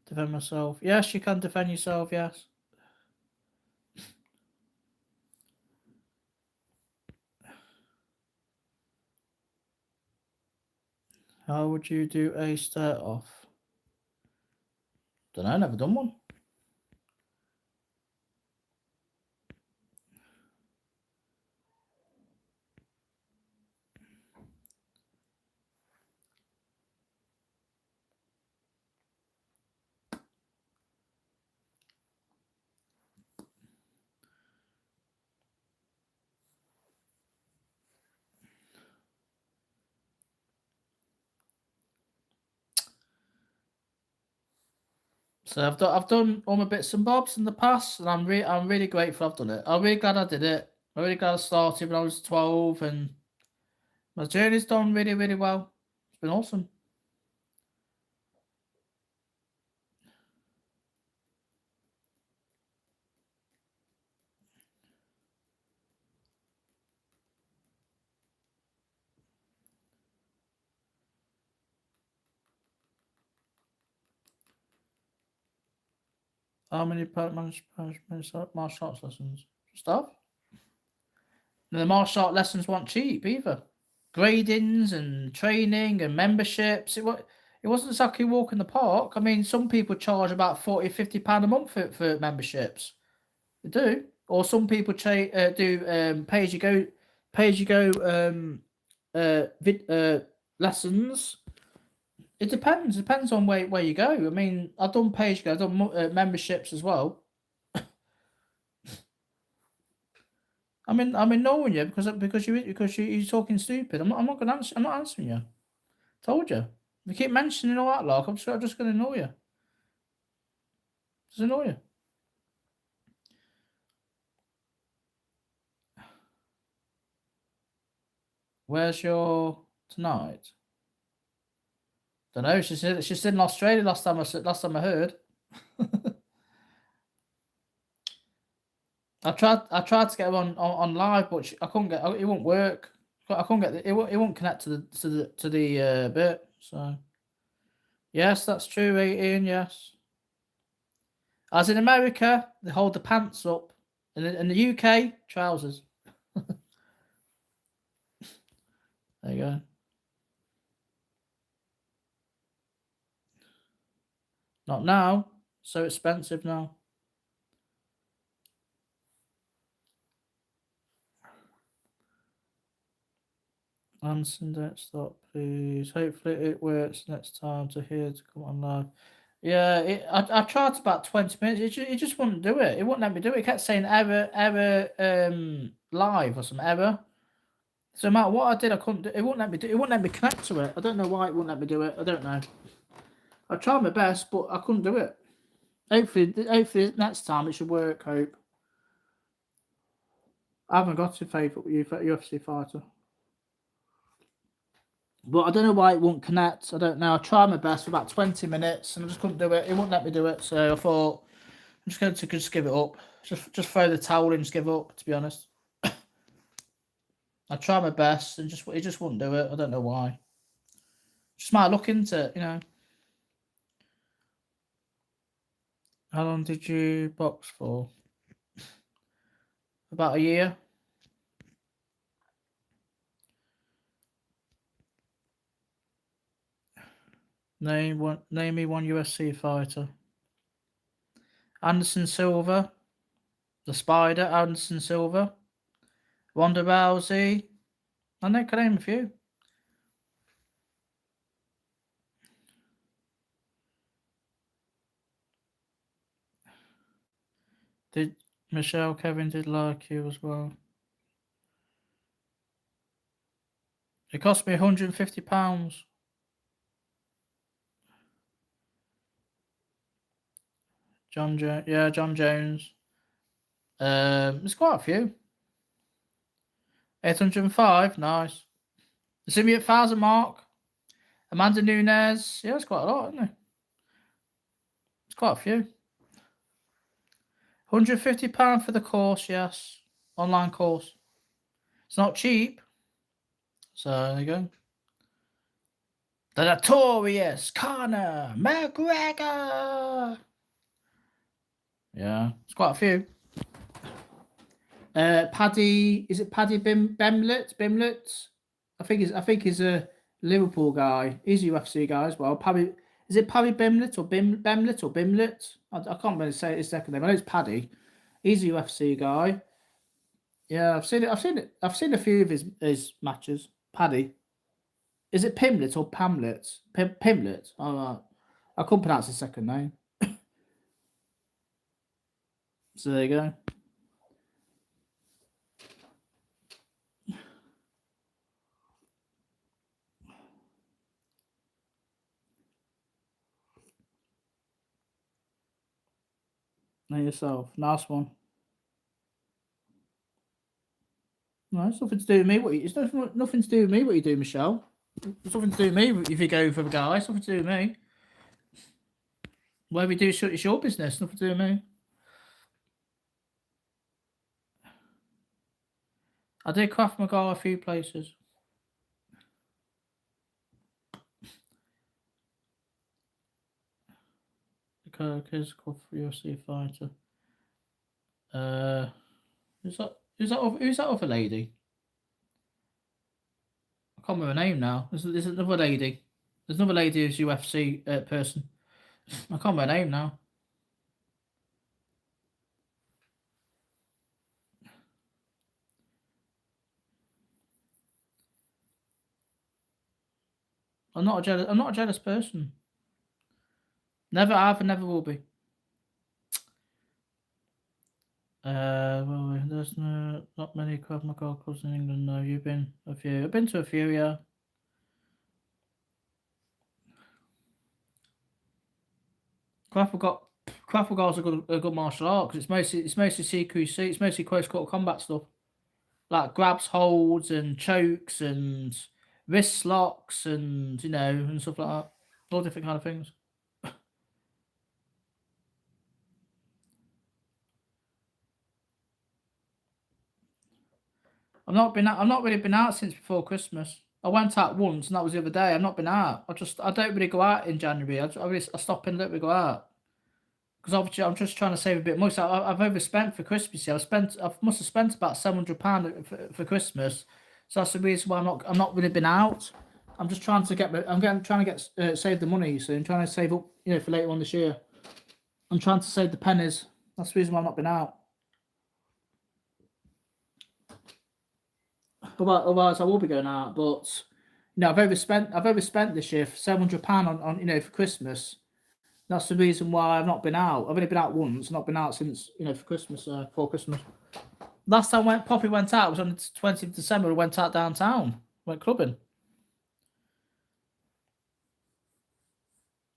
defend myself? Yes, you can defend yourself, yes. How would you do a stare off? Don't know, never done one. So I've done all my bits and bobs in the past, and I'm really grateful I've done it. I'm really glad I did it. I'm really glad I started when I was 12, and my journey's done really well. It's been awesome. How many martial arts lessons? Stuff. And the martial art lessons weren't cheap either. Gradings and training and memberships. It wasn't exactly a walk in the park. I mean, some people charge about £40-50 a month for memberships. They do. Or some people do pay as you go lessons. It depends. It depends on where you go. I mean, I've done pay as you go. I've done memberships as well. I'm ignoring you because you're talking stupid. I'm not gonna answer. I'm not answering you. Told you. If you keep mentioning all that, like I'm just gonna ignore you. Just ignore you. Where's your tonight? Don't know. She's in Australia last time I heard. I tried to get her on live, but I couldn't get. It won't work. I couldn't get it. Won't connect to the bit. So yes, that's true, Ian. Yes. As in America, they hold the pants up. In the UK, trousers. There you go. Not now. So expensive now. Anderson, don't stop, please. Hopefully it works next time to come on live. Yeah, I tried about 20 minutes. It just wouldn't do it. It wouldn't let me do it. It kept saying error, live or some error. So no matter what I did, I couldn't. It wouldn't let me do. It wouldn't let me connect to it. I don't know why it wouldn't let me do it. I don't know. I tried my best, but I couldn't do it. Hopefully next time it should work. Hope. I haven't got a favourite UFC fighter. But I don't know why it won't connect. I don't know. I tried my best for about 20 minutes and I just couldn't do it. It wouldn't let me do it. So I thought I'm just going to just give it up. Just throw the towel in, just give up, to be honest. I tried my best and it just wouldn't do it. I don't know why. Just might look into it, you know. How long did you box for? About a year. Name me one UFC fighter. Anderson Silva. The Spider, Anderson Silva. Ronda Rousey. I know, can name a few. Did Michelle Kevin did like you as well? It cost me £150. John Jones. There's quite a few. 805, nice. You see me at 1,000 mark. Amanda Nunes. Yeah, it's quite a lot, isn't it? It's quite a few. £150 for the course, yes. Online course. It's not cheap. So there you go. The notorious Conor McGregor. Yeah, it's quite a few. Paddy, is it Paddy Bimlet? I think he's a Liverpool guy. He's a UFC guy as well. Paddy, is it Paddy Bimlet or Bimlet? I can't really say his second name. I know it's Paddy. He's a UFC guy. Yeah, I've seen it. I've seen a few of his matches. Paddy. Is it Pimlet or Pamlet? Pimlet. Oh, I couldn't pronounce his second name. So there you go. Know yourself. Nice one. No, it's nothing to do with me. It's nothing to do with me what you do, Michelle. It's nothing to do with me if you go for a guy. It's nothing to do with me. Whatever you do, it's your business. Nothing to do with me. I did Krav Maga a few places. Because called UFC fighter. Who's that other lady? I can't remember her name now. There's another lady. There's another lady who's UFC person. I can't remember her name now. I'm not a jealous person. Never have and never will be. Well, there's not many Krav Maga clubs in England. No, you've been a few. I've been to a few, yeah. Krav Maga is a good martial art because it's mostly CQC. It's mostly close quarter combat stuff, like grabs, holds, and chokes, and wrist locks, and and stuff like that. All different kind of things. I've not really been out since before Christmas. I went out once, and that was the other day. I've not been out. I don't really go out in January. I stop and let me go out because obviously I'm just trying to save a bit more. So I've overspent for Christmas. I must have spent about £700 for Christmas. So that's the reason why I'm not really been out. I'm just trying to trying to get save the money. So I'm trying to save up, for later on this year. I'm trying to save the pennies. That's the reason why I've not been out. Otherwise, I will be going out. But I've overspent this year for £700 on for Christmas. That's the reason why I've not been out. I've only been out once. Not been out since for Christmas. For Christmas. Last time Poppy went out was on the 20th of December. We went out downtown. Went clubbing.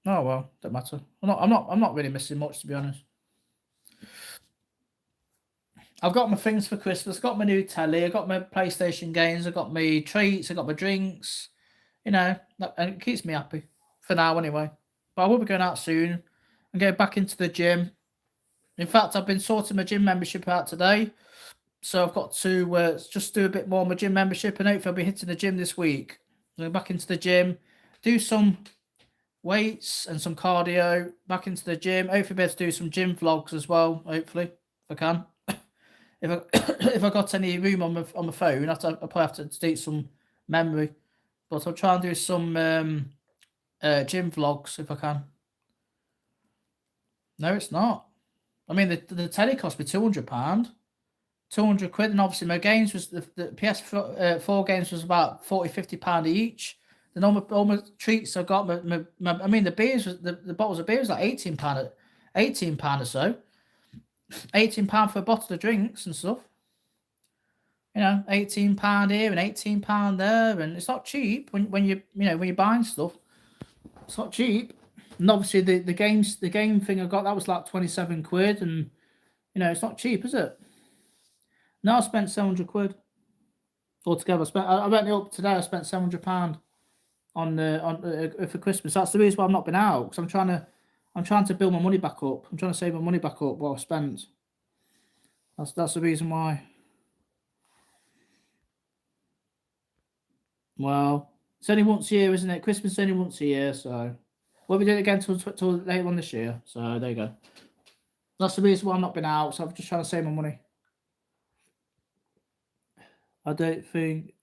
Oh well, don't matter. I'm not really missing much, to be honest. I've got my things for Christmas. I've got my new telly. I've got my PlayStation games. I've got my treats. I've got my drinks. And it keeps me happy for now, anyway. But I will be going out soon and go back into the gym. In fact, I've been sorting my gym membership out today. So I've got to just do a bit more of my gym membership, and hopefully I'll be hitting the gym this week. Go back into the gym, do some weights and some cardio, back into the gym. Hopefully be able to do some gym vlogs as well, hopefully, if I can. if I got any room on my phone, I'll probably have to delete some memory. But I'll try and do some gym vlogs if I can. No, it's not. I mean, the telly cost me £200. £200, and obviously my games was the PS4 games was about £40-50 each. Then all my treats I got, I mean the beers was the bottles of beer was like £18 or so. £18 for a bottle of drinks and stuff. £18 here and £18 there, and it's not cheap when you're buying stuff. It's not cheap. And obviously the game thing I got, that was like £27, and it's not cheap, is it? No, I spent £700 altogether. I went up today. I spent £700 on for Christmas. That's the reason why I've not been out, because I'm trying to build my money back up. I'm trying to save my money back up what I've spent. That's the reason why. Well, It's only once a year, isn't it? Christmas is only once a year, so we'll be doing it again till later on this year. So there you go. That's the reason why I've not been out. So I'm just trying to save my money. I don't think.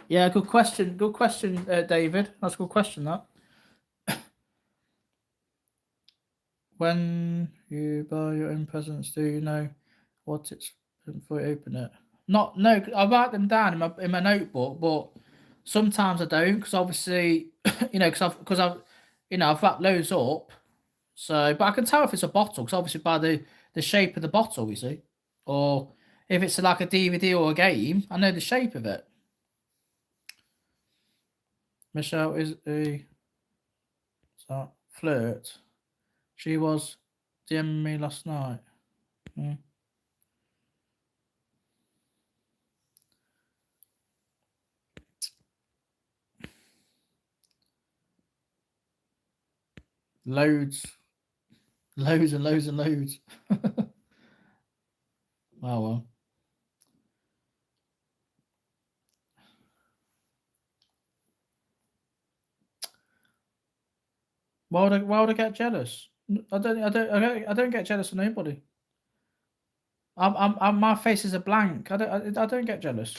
Yeah, good question. Good question, David. That's a good question. That. When you buy your own presents, do you know what it's before you open it? No. I write them down in my notebook, but sometimes I don't because obviously, because I've I've wrapped loads up. So, but I can tell if it's a bottle because obviously by the shape of the bottle, you see, or if it's like a DVD or a game, I know the shape of it. Michelle is a flirt. She was DMing me last night. Loads and loads and loads. Oh well. Why would I get jealous? I don't get jealous of nobody. My face is a blank. I don't get jealous.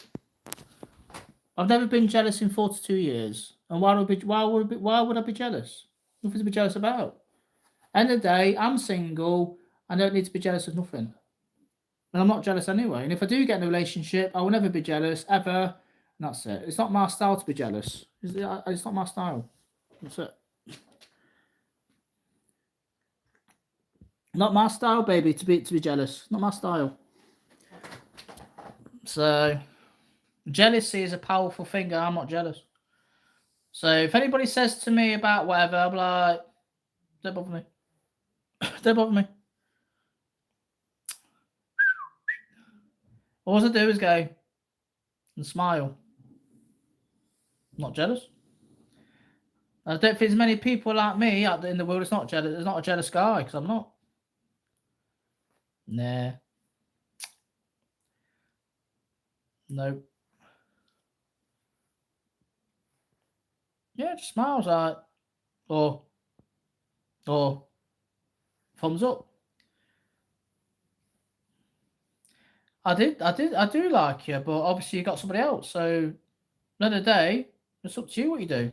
I've never been jealous in 42 years. And why would I be jealous? Nothing to be jealous about. End of the day, I'm single. I don't need to be jealous of nothing. And I'm not jealous anyway. And if I do get in a relationship, I will never be jealous ever. And that's it. It's not my style to be jealous. It's not my style. That's it. Not my style, baby, to be jealous. Not my style. So jealousy is a powerful thing, and I'm not jealous. So if anybody says to me about whatever, I'm like, don't bother me. Don't bother me. All I do is go and smile. I'm not jealous. I don't think there's many people like me out there in the world. It's not jealous. There's not a jealous guy because I'm not. Nah. No. Yeah, just smiles like, or thumbs up. I do like you, but obviously you got somebody else. So, at the end of the day, it's up to you what you do.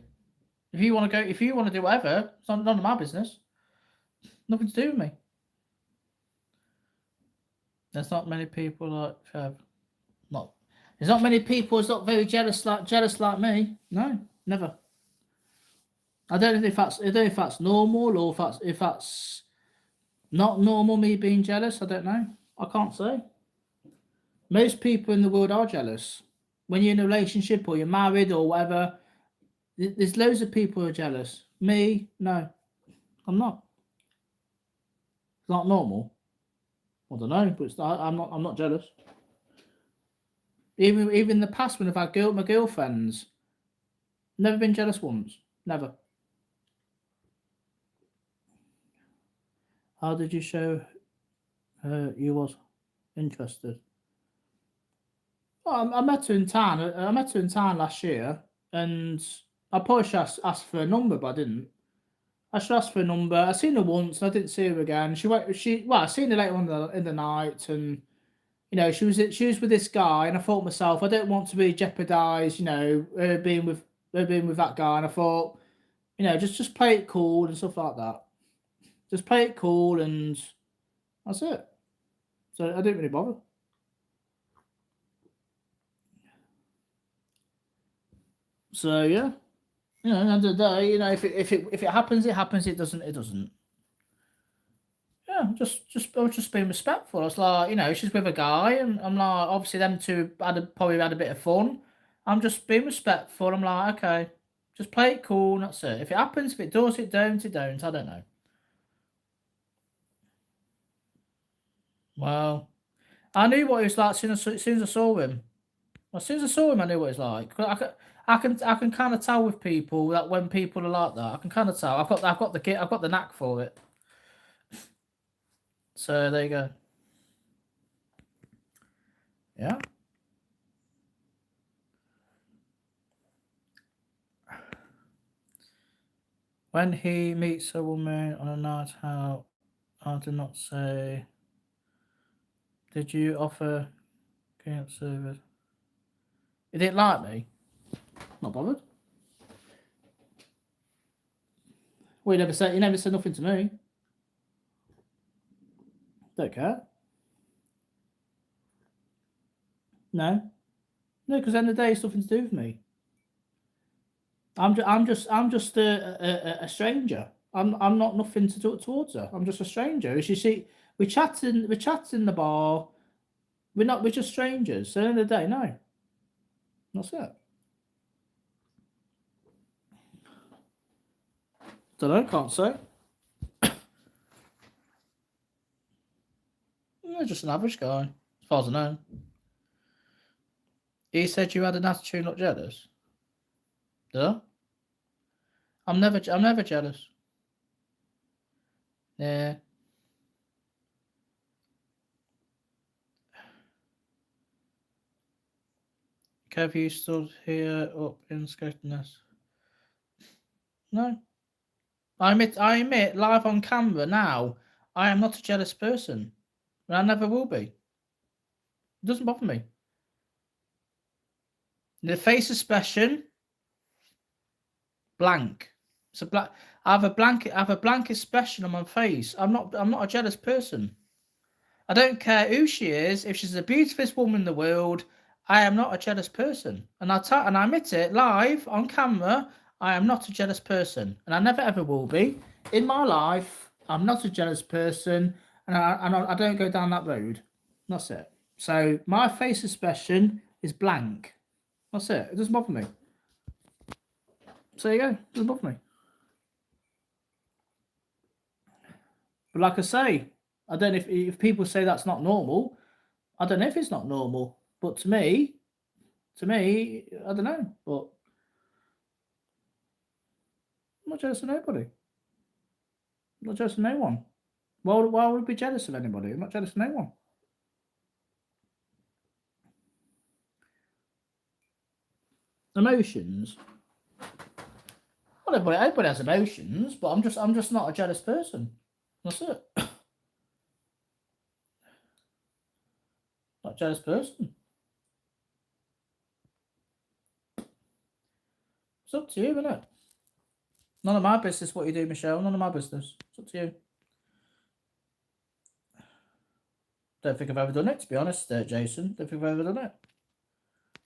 If you want to do whatever, it's none of my business. Nothing to do with me. There's not many people like Trev. There's not many people who's not very jealous like me. No, never. I don't know if that's normal or if that's not normal. Me being jealous, I don't know. I can't say. Most people in the world are jealous. When you're in a relationship or you're married or whatever, there's loads of people who are jealous. Me, no, I'm not. It's not normal. I don't know, but I'm not jealous. Even in the past when I've had my girlfriends, never been jealous once. Never. How did you show her you was interested? Well, I met her in town. I met her in town last year, and I probably should asked for a number, but I didn't. I should ask for a number. I seen her once, and I didn't see her again. I seen her later on in the night, and she was with this guy, and I thought to myself, I don't want to be jeopardised, her being with that guy, and I thought, just play it cool and stuff like that. Just play it cool, and that's it. So I didn't really bother. So yeah, at the end of the day, if it happens, it happens. It doesn't, it doesn't. Yeah, I was just being respectful. I was like, she's with a guy, and I'm like, obviously them two probably had a bit of fun. I'm just being respectful. I'm like, okay, just play it cool, and that's it. If it happens, if it does, it don't, it don't. I don't know. Well, I knew what he was like as soon as I saw him. As soon as I saw him, I knew what he's like. I can kind of tell with people that when people are like that, I can kind of tell. I've got the knack for it. So there you go. Yeah. When he meets a woman on a night out, I do not say, did you offer client service? He didn't like me. Not bothered. Well, you never said nothing to me. Don't care. No. No, because at the end of the day, it's nothing to do with me. I'm just a stranger. I'm not nothing to do towards her. I'm just a stranger. As you see, we're chatting in the bar. We're just strangers. So at the end of the day, no. That's it. Don't know, can't say. Just an average guy, as far as I know. He said you had an attitude, not jealous. Did I? I'm never jealous. Yeah. Have you stood here up in Skegness? No. I admit, live on camera now, I am not a jealous person. And I never will be. It doesn't bother me. The face expression, blank. It's a black. I have a blank expression on my face. I'm not a jealous person. I don't care who she is. If she's the beautifulest woman in the world, I am not a jealous person. And I admit it live on camera. I am not a jealous person, and I never ever will be in my life. I'm not a jealous person, and I don't go down that road. That's it. So my face expression is blank. That's it. It doesn't bother me. So there you go. It doesn't bother me. But like I say, I don't know if people say that's not normal. I don't know if it's not normal, but to me, I don't know. But I'm not jealous of nobody. I'm not jealous of no one. Why would I be jealous of anybody? I'm not jealous of no one. Emotions. Well, everybody has emotions, but I'm just not a jealous person. That's it. Not a jealous person. It's up to you, isn't it? None of my business what you do, Michelle. None of my business. It's up to you. Don't think I've ever done it, to be honest, Jason. Don't think I've ever done it.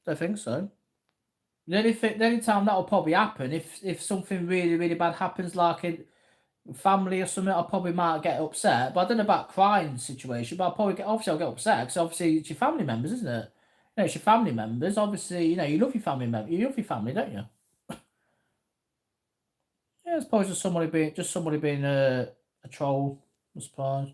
Don't think so. The only time that will probably happen if something really, really bad happens, like in family or something, I probably might get upset. But I don't know about crying situation, but I'll get upset because obviously it's your family members, isn't it? You know, it's your family members. Obviously, you know, you love your family member. You love your family, don't you? Yeah, I suppose just somebody being a troll, I suppose.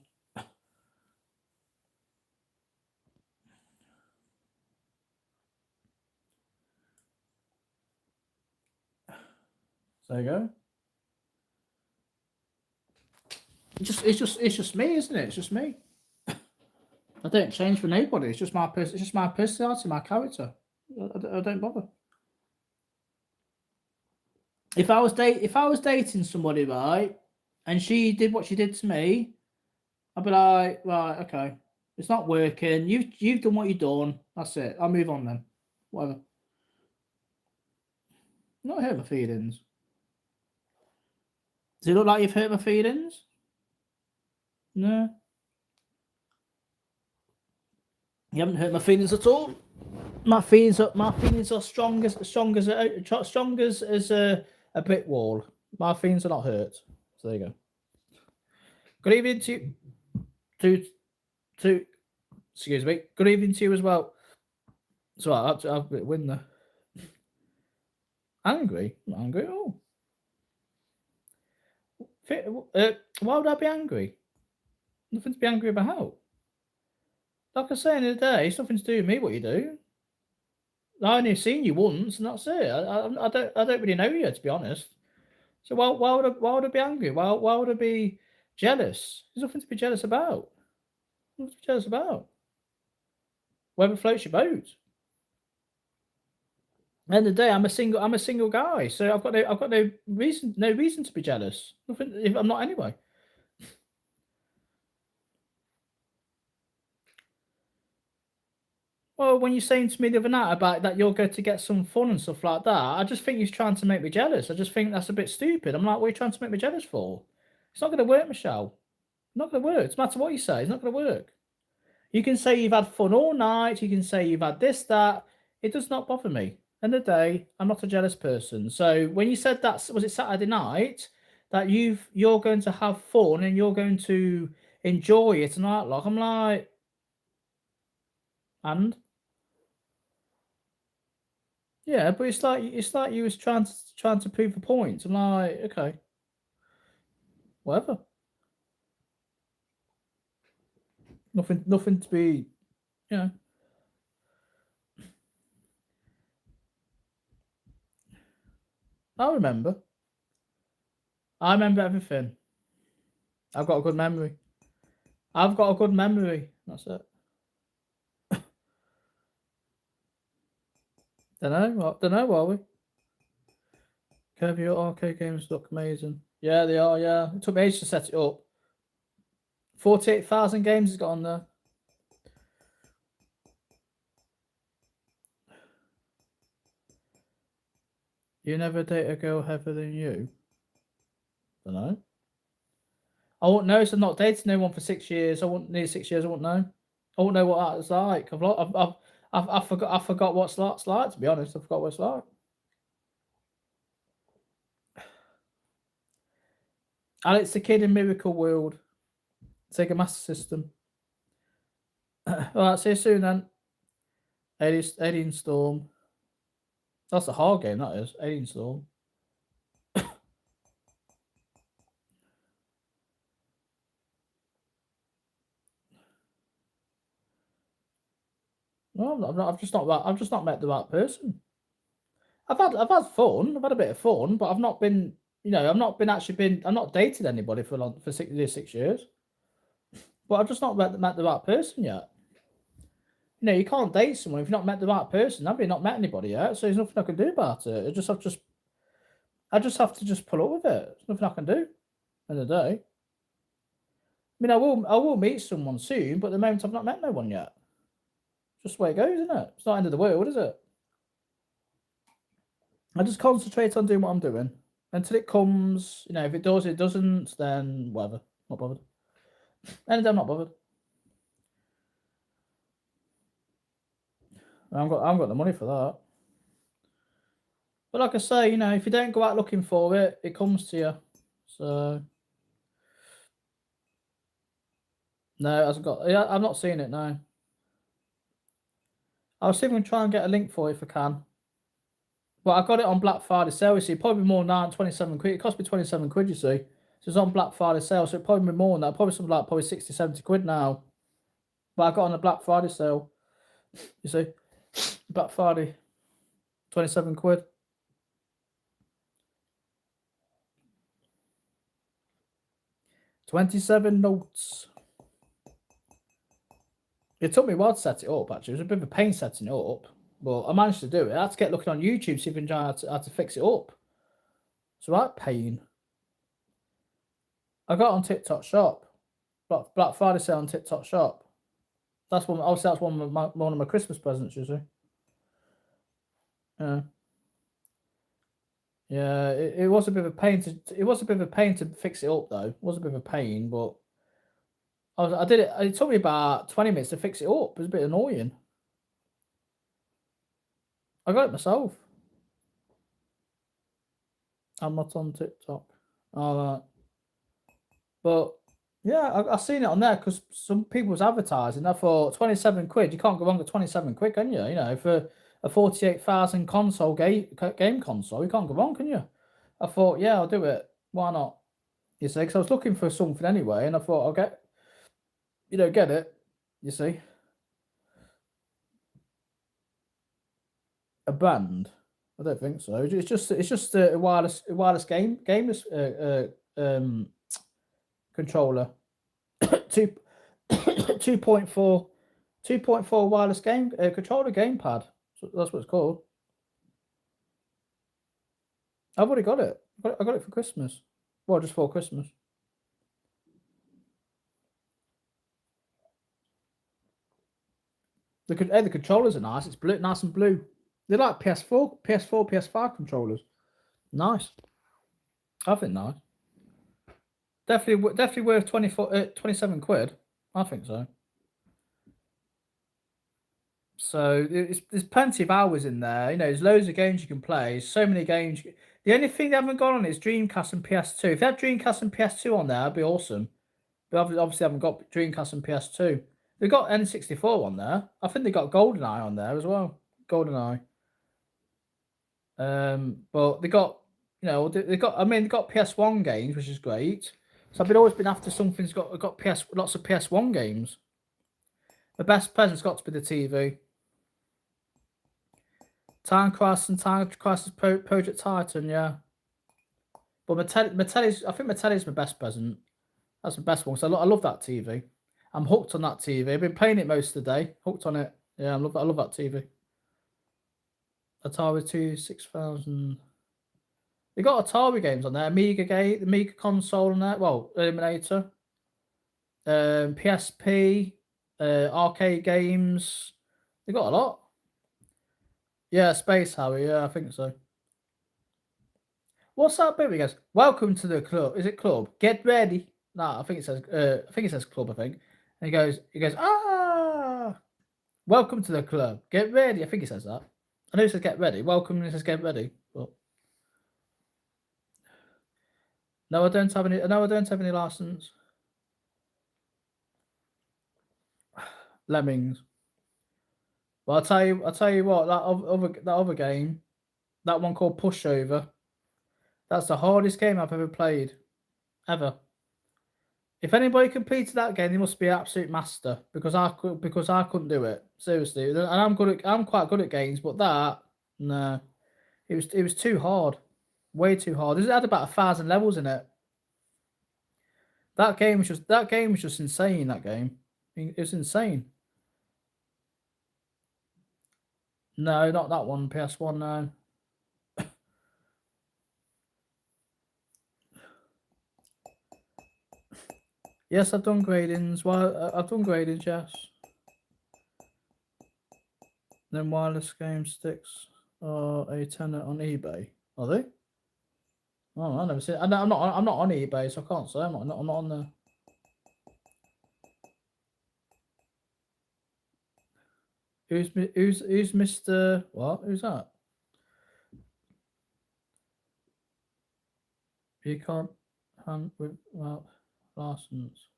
So there you go. It's just me, isn't it? It's just me. I don't change for nobody. It's just my personality, my character. I don't bother. If I was dating somebody, right, and she did what she did to me, I'd be like, right, okay, it's not working. You've done what you've done. That's it. I'll move on then. Whatever. Not hurt my feelings. Does it look like you've hurt my feelings? No. You haven't hurt my feelings at all. My feelings are strong as a brick wall. My feelings are not hurt. So there you go. Good evening to excuse me. Good evening to you as well. So I've a bit win there. Angry? I'm not angry at all. Why would I be angry? Nothing to be angry about. Like I say in the day, it's nothing to do with me what you do. I only seen you once, and that's it. I don't really know you, to be honest. So why would I be angry? Why would I be jealous? There's nothing to be jealous about. Nothing to be jealous about. Whatever floats your boat. At the end of the day, I'm a single guy, so I've got no reason to be jealous. Nothing. If I'm not anyway. Well, when you're saying to me the other night about that you're going to get some fun and stuff like that, I just think you're trying to make me jealous. I just think that's a bit stupid. I'm like, what are you trying to make me jealous for? It's not going to work, Michelle. Not going to work. No matter what you say, it's not going to work. You can say you've had fun all night. You can say you've had this, that. It does not bother me. End of the day, I'm not a jealous person. So when you said that, was it Saturday night, that you're going to have fun and you're going to enjoy it and that, like, I'm like, and yeah, but it's like you was trying to prove a point. I'm like, okay, whatever. Nothing to be, you know. I remember. I remember everything. I've got a good memory. I've got a good memory. That's it. Don't know, are we? Curve your arcade games look amazing. Yeah, they are, yeah. It took me ages to set it up. 48,000 games has got on there. You never date a girl heavier than you? Don't know. I won't know, so I'm not dating no one for 6 years. I won't need 6 years, I won't know. I won't know what that's like. I forgot what it's like, to be honest. I forgot what it's like. Alex the Kid in Miracle World. Sega Master System. Alright, see you soon then. Alien Storm. That's a hard game, that is. Alien Storm. No, I've just not met the right person. I've had fun. I've had a bit of fun, but I've not been. I've not dated anybody for 6 years. But I've just not met the right person yet. You can't date someone if you've not met the right person. I've not met anybody yet, so there's nothing I can do about it. I just have to just pull up with it. There's nothing I can do. End of the day. I will meet someone soon, but at the moment I've not met no one yet. Just the way it goes, isn't it? It's not the end of the world, is it? I just concentrate on doing what I'm doing until it comes. If it does, it doesn't, then whatever. Not bothered. And I'm not bothered. I haven't got the money for that. But like I say, if you don't go out looking for it, it comes to you. So no, it hasn't got. Yeah, I've not seen it. No. I'll see if I can try and get a link for it if I can. But I got it on Black Friday sale. You see, probably more than 27 quid. It cost me 27 quid. You see, so it's on Black Friday sale, so it probably be more than that. Probably something like 60, 70 quid now. But I got on the Black Friday sale. You see, Black Friday, 27 quid. $27 notes. It took me a while to set it up, actually. It was a bit of a pain setting it up, but I managed to do it. I had to get looking on YouTube, see if I can try how to fix it up. It's right pain. I got it on TikTok Shop. Black Friday sale on TikTok Shop. That's one. Obviously, that's one of my Christmas presents. You see. Yeah. Yeah. It was a bit of a pain to fix it up, though. It was a bit of a pain, but I did it. It took me about 20 minutes to fix it up. It was a bit annoying. I got it myself. I'm not on TikTok. All right. But yeah, I seen it on there because some people was advertising. I thought 27 quid. You can't go wrong with 27 quid, can you? For a 48,000 console game console, you can't go wrong, can you? I thought, yeah, I'll do it. Why not? You see, because I was looking for something anyway, and I thought I'll get it. You see, a band. I don't think so. It's just a wireless game controller. 2.4 2.4 wireless game controller gamepad. So that's what it's called. I've already got it. I got it for Christmas. Well, just for Christmas. The controllers are nice. It's blue, nice and blue. They're like PS4, PS5 controllers. Nice. I think nice. Definitely worth 27 quid. I think so. So there's plenty of hours in there. You know, there's loads of games you can play. So many games. The only thing they haven't got on is Dreamcast and PS2. If they had Dreamcast and PS2 on there, that'd be awesome. But obviously haven't got Dreamcast and PS2. They've got N64 on there. I think they got GoldenEye on there as well. GoldenEye. But they got, you know, they got. I mean, they got PS1 games, which is great. So I've always been after something's got lots of PS1 games. The best present's got to be the TV. Time Crisis Project Titan, yeah. But Mattelli's, I think Mattelli's my best present. That's the best one. So I love that TV. I'm hooked on that TV. I've been playing it most of the day. Hooked on it. Yeah, I love that TV. Atari 6000. They got Atari games on there. Amiga console on there. Well, Eliminator. PSP, arcade games. They got a lot. Yeah, Space Harry. Yeah, I think so. What's that bit? He goes, "Welcome to the club." Is it club? Get ready. No, I think it says. I think it says club. I think. And he goes, ah, welcome to the club. Get ready. I think he says that. I know it says get ready. Welcome. And it says get ready. But no, I don't have any. No, I don't have any license. Lemmings. Well, I'll tell you what. That other game, that one called Pushover. That's the hardest game I've ever played, ever. If anybody completed that game, they must be an absolute master because I couldn't do it. Seriously, and I'm quite good at games, but that no, it was too hard, way too hard. It had about 1,000 levels in it. That game was just insane. That game, it was insane. No, not that one. PS1, no. Yes, I've done gradings. Well, I've done gradings, yes. Then wireless game sticks are a tenner on eBay. Are they? Oh, I never seen. I'm not on eBay, so I can't say. I'm not on there. Who's Mr. What? Who's that? You can't hunt with license.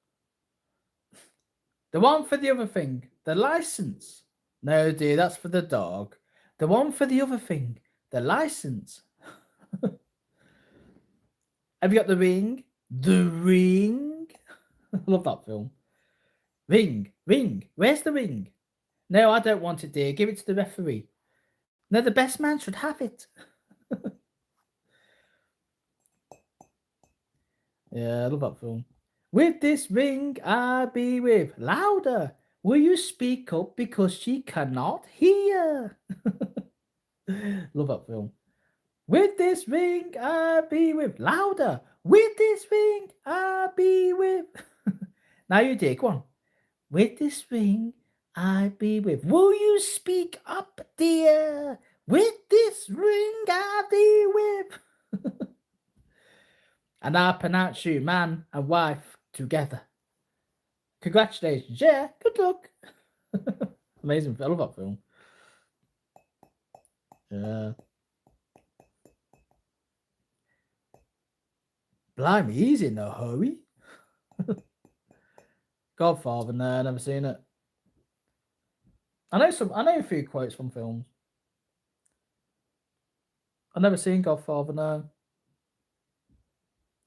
The one for the other thing, the license. No, dear, that's for the dog. The one for the other thing, the license. Have you got the ring? The ring. I love that film. Ring. Where's the ring? No, I don't want it, dear. Give it to the referee. No, the best man should have it. Yeah, I love that film. With this ring, I be with. Louder. Will you speak up because she cannot hear? Love that film. With this ring, I be with. Louder. With this ring, I be with. Now you take one. With this ring, I be with. Will you speak up, dear? With this ring, I be with. And I pronounce you man and wife together. Congratulations. Yeah, good luck. Amazing. I love that film. Yeah. Blimey, he's in a hurry. Godfather, no, never seen it. I know a few quotes from films. I've never seen Godfather, no.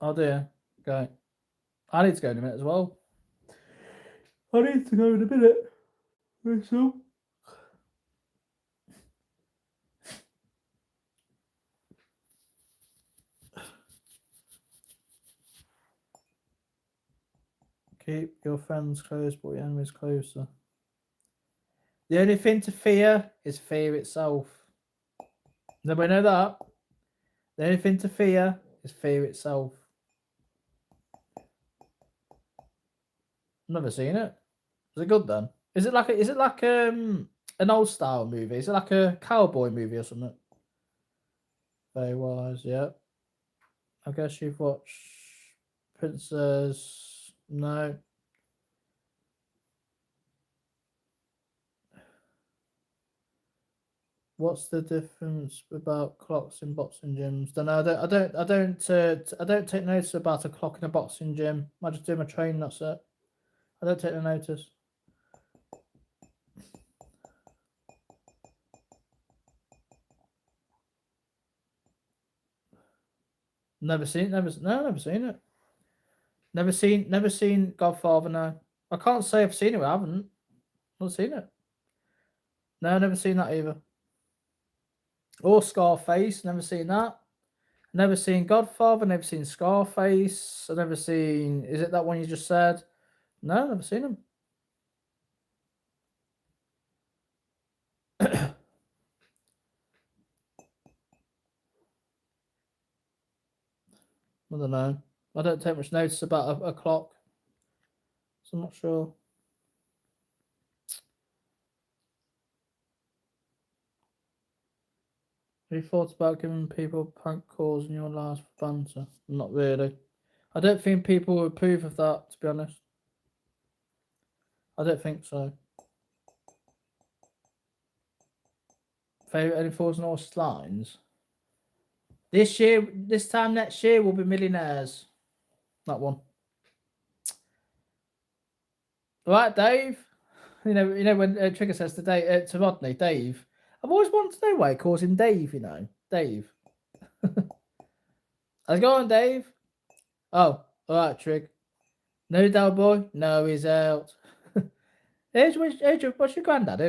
Oh dear. Okay. I need to go in a minute as well. I need to go in a minute. So. Keep your friends close, but your enemies closer. The only thing to fear is fear itself. Nobody know that? The only thing to fear is fear itself. Never seen it. Is it good then? Is it like an old style movie? Is it like a cowboy movie or something? Very wise, yeah. I guess you've watched Princess. No. What's the difference about clocks in boxing gyms? Don't know. I don't take notice about a clock in a boxing gym. I just do my training. That's it. I don't take the notice. Never seen. Never seen it. Never seen Godfather. No, I can't say I've seen it. I haven't. Not seen it. No, never seen that either. Or Scarface. Never seen that. Never seen Godfather. Never seen Scarface. I've never seen. Is it that one you just said? No, never seen him. I don't know. I don't take much notice about a clock, so I'm not sure. Have you thought about giving people prank calls in your life for banter? Not really. I don't think people would approve of that, to be honest. I don't think so. Favorite any Falls North lines? This time next year, we'll be millionaires. That one. Right, Dave. You know when Trigger says to Rodney, Dave. I've always wanted to know why he calls him Dave. You know, Dave. How's it going, Dave? Oh, all right, Trig. No, Dal boy. No, he's out. What's your granddad?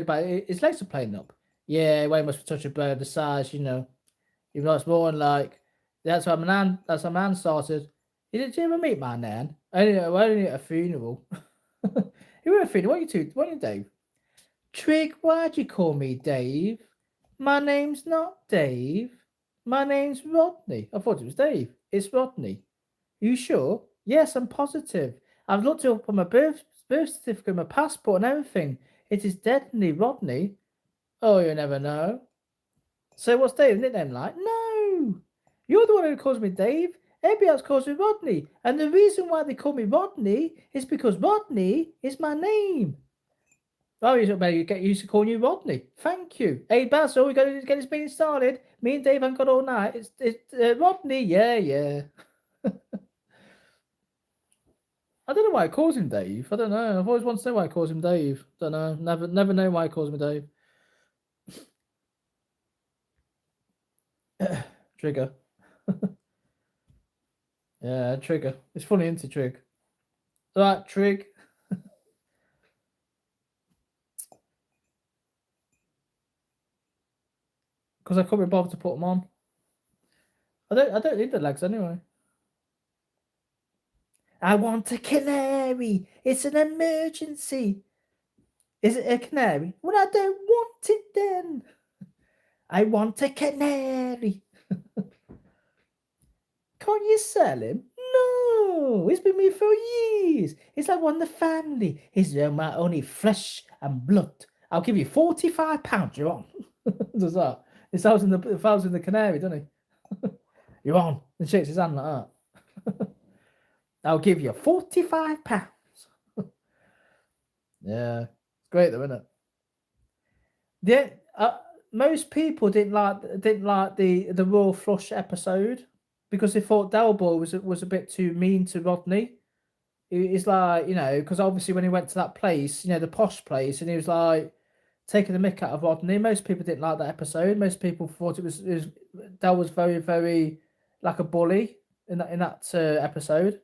His legs are playing up. Yeah, well, he must be such a bird the size, you know. Even though it's more than like that's how my nan started. Did you ever meet my nan? Only at a funeral. You were at a funeral. What are you, Dave? Trig, why'd you call me Dave? My name's not Dave. My name's Rodney. I thought it was Dave. It's Rodney. You sure? Yes, I'm positive. I've looked it up on my birth certificate, my passport, and everything. It is definitely Rodney. Oh, you never know. So what's Dave's nickname like? No! You're the one who calls me Dave. Everybody else calls me Rodney. And the reason why they call me Rodney is because Rodney is my name. Oh, you better get used to calling you Rodney. Thank you. Hey, Basil, we got to get this meeting started. Me and Dave haven't got all night. It's Rodney. Yeah. I don't know why I calls him Dave. I don't know. I've always wanted to know why I calls him Dave. Don't know. Never know why he calls me Dave. Trigger. Yeah, Trigger. It's funny, isn't it, Trig? Right, Trig. Because I couldn't be bothered to put them on. I don't need the legs anyway. I want a canary. It's an emergency. Is it a canary? Well, I don't want it then. I want a canary. Can't you sell him? No, he's been with me for years. He's like one of the family. He's my only flesh and blood. I'll give you £45. You're on. Does that? It sounds in the canary, doesn't he? You're on. And shakes his hand like that. I'll give you £45. Yeah, it's great though, isn't it? Yeah, most people didn't like the Royal Flush episode because they thought Del Boy was a bit too mean to Rodney. It's like, you know, because obviously when he went to that place, you know, the posh place, and he was like taking the mick out of Rodney. Most people didn't like that episode. Most people thought it was Del was very, very like a bully in that episode.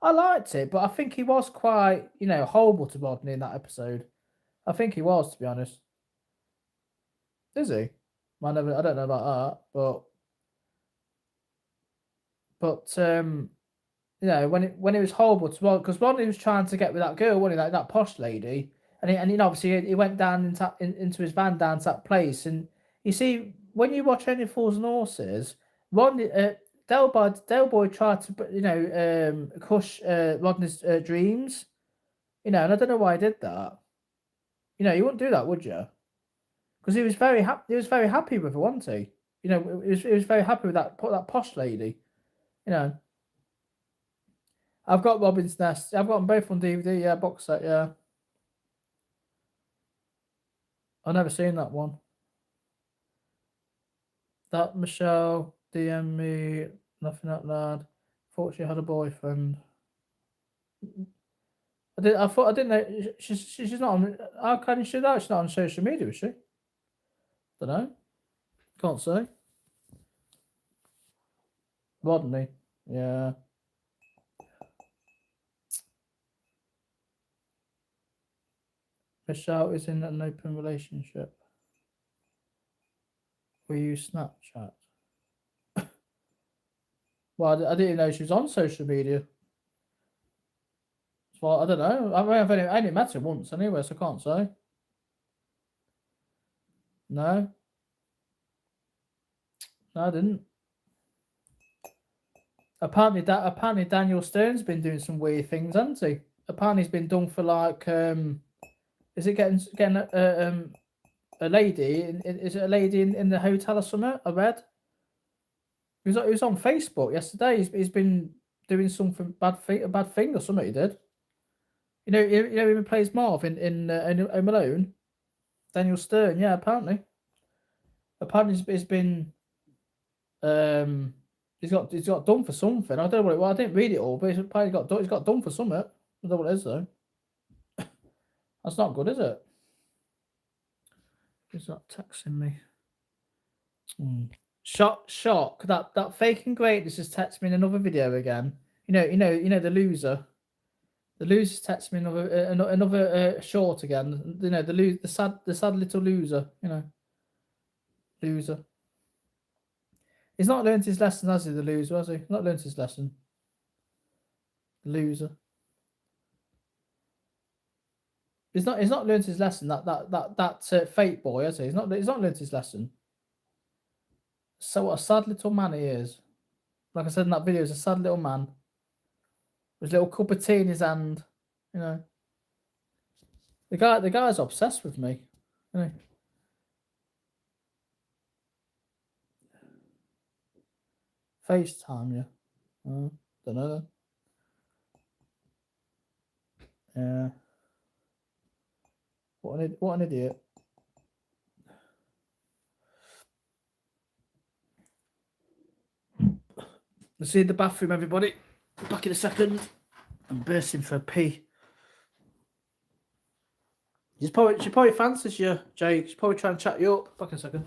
I liked it, but I think he was quite, you know, horrible to Rodney in that episode. I think he was, to be honest. Is he? I don't know about that, but you know, when it was horrible to because Rodney was trying to get with that girl, wasn't he? Like that posh lady, and obviously he went down into his van down to that place. And you see, when you watch Only Fools and Horses, Rodney, Del Boy tried to, crush Rodney's dreams. And I don't know why he did that. You wouldn't do that, would you? Because he was very happy. He was very happy with her, wasn't he? He was very happy with that posh lady. I've got Robin's Nest. I've got them both on DVD. Yeah, box set. Yeah, I've never seen that one. That Michelle DM me nothing out loud. Thought she had a boyfriend. I thought I didn't know she's not on. How can you see that? She's not on social media, is she? Don't know. Can't say. Rodney. Yeah. Michelle is in an open relationship. We use Snapchat. Well, I didn't even know she was on social media. Well, I don't know. I only met her once anyway, so I can't say. No. No, I didn't. Apparently Daniel Stern's been doing some weird things, hasn't he? Apparently he's been done for like is it getting a lady? Is it a lady in the hotel or something? I read. He was on Facebook yesterday. He's been doing something a bad thing or something. He did. He even plays Marv in Home Alone. Daniel Stern, yeah. Apparently he's been he's got done for something. I don't know what it was. I didn't read it all, but he's got done for something. I don't know what it is though. That's not good, is it? He's not texting me. Shock. That faking greatness has texted me in another video again. The loser. The loser's texted me another short again. The sad little loser. Loser. He's not learned his lesson, has he? The loser, has he? Not learned his lesson. The loser. He's not learned his lesson. That fake boy, has he? He's not learned his lesson. So what a sad little man he is. Like I said in that video, he's a sad little man. With his little cup of tea in his hand. The guy's obsessed with me. FaceTime, yeah. Don't know then. Yeah. What an idiot. Let's see in the bathroom, everybody. Back in a second. I'm bursting for a pee. She probably fancies you, Jake. She's probably trying to chat you up. Back in a second.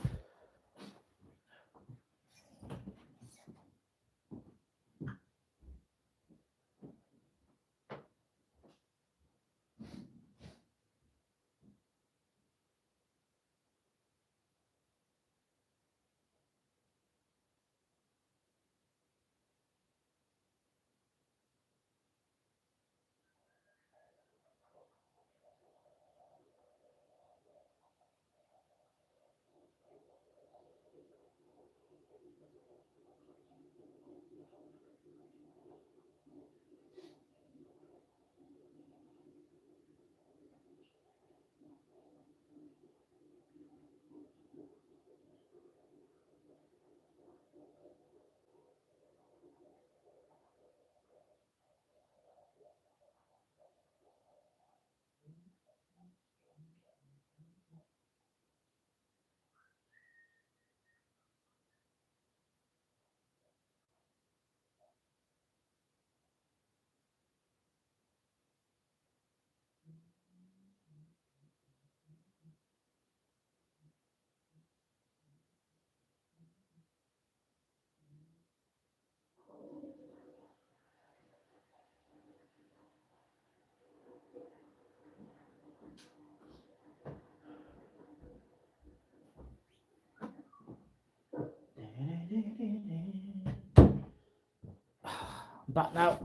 I'm back now.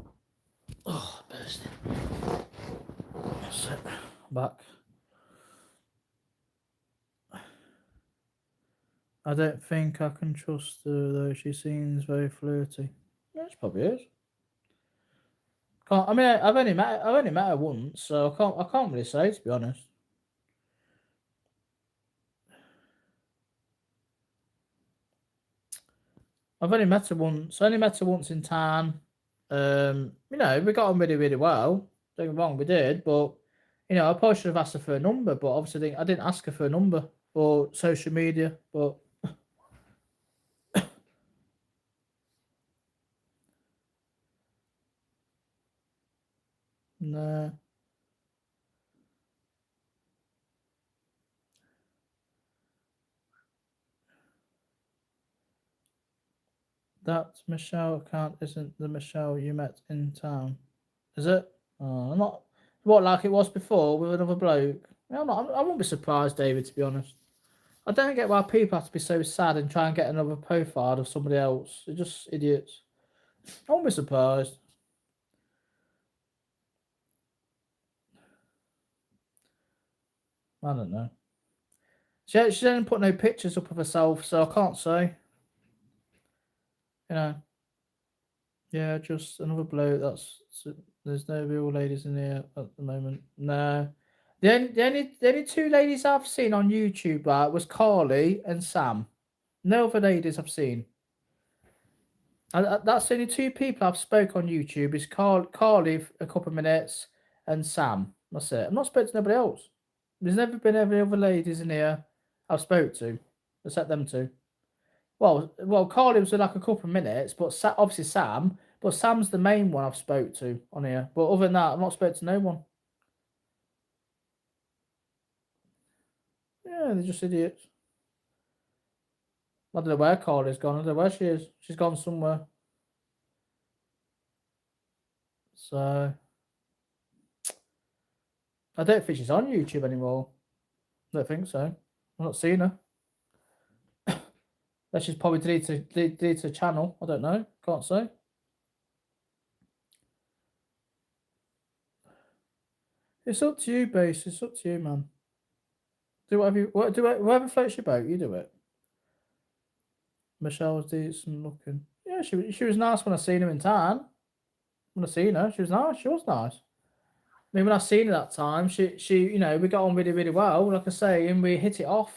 Oh, bursting. That's it. I'm back. I don't think I can trust her though. She seems very flirty. Yeah, she probably is. Can't. I mean, I've only met her once, so I can't really say, to be honest. I've only met her once. Only met her once in town. You know, we got on really, really well. Don't get me wrong, we did, but you know, I probably should have asked her for a number, but obviously I didn't ask her for a number or social media. But no, that Michelle account isn't the Michelle you met in town, is it? Oh, I'm not. What, like it was before with another bloke? Yeah, I won't be surprised, David. To be honest, I don't get why people have to be so sad and try and get another profile of somebody else. They're just idiots. I won't be surprised. I don't know. She didn't put no pictures up of herself, so I can't say. You know. Yeah, just another bloke. There's no real ladies in here at the moment. No. The only two ladies I've seen on YouTube was Carly and Sam. No other ladies I've seen. That's the only two people I've spoke on YouTube. Is Carly for a couple of minutes and Sam. That's it. I'm not spoke to nobody else. There's never been any other ladies in here I've spoke to, except them two. Well, Carly was like a couple of minutes, but obviously Sam. But Sam's the main one I've spoke to on here. But other than that, I've not spoke to no one. Yeah, they're just idiots. I don't know where Carly's gone. I don't know where she is. She's gone somewhere. So I don't think she's on YouTube anymore. I don't think so. I've not seen her. That she's probably deleted the channel. I don't know. Can't say. It's up to you, Base. It's up to you, man. Do whatever floats your boat. You do it. Michelle's decent looking. Yeah, she was nice when I seen her in town. When I seen her, she was nice. She was nice. I mean, when I seen her that time, you know, we got on really, really well. Like I say, and we hit it off.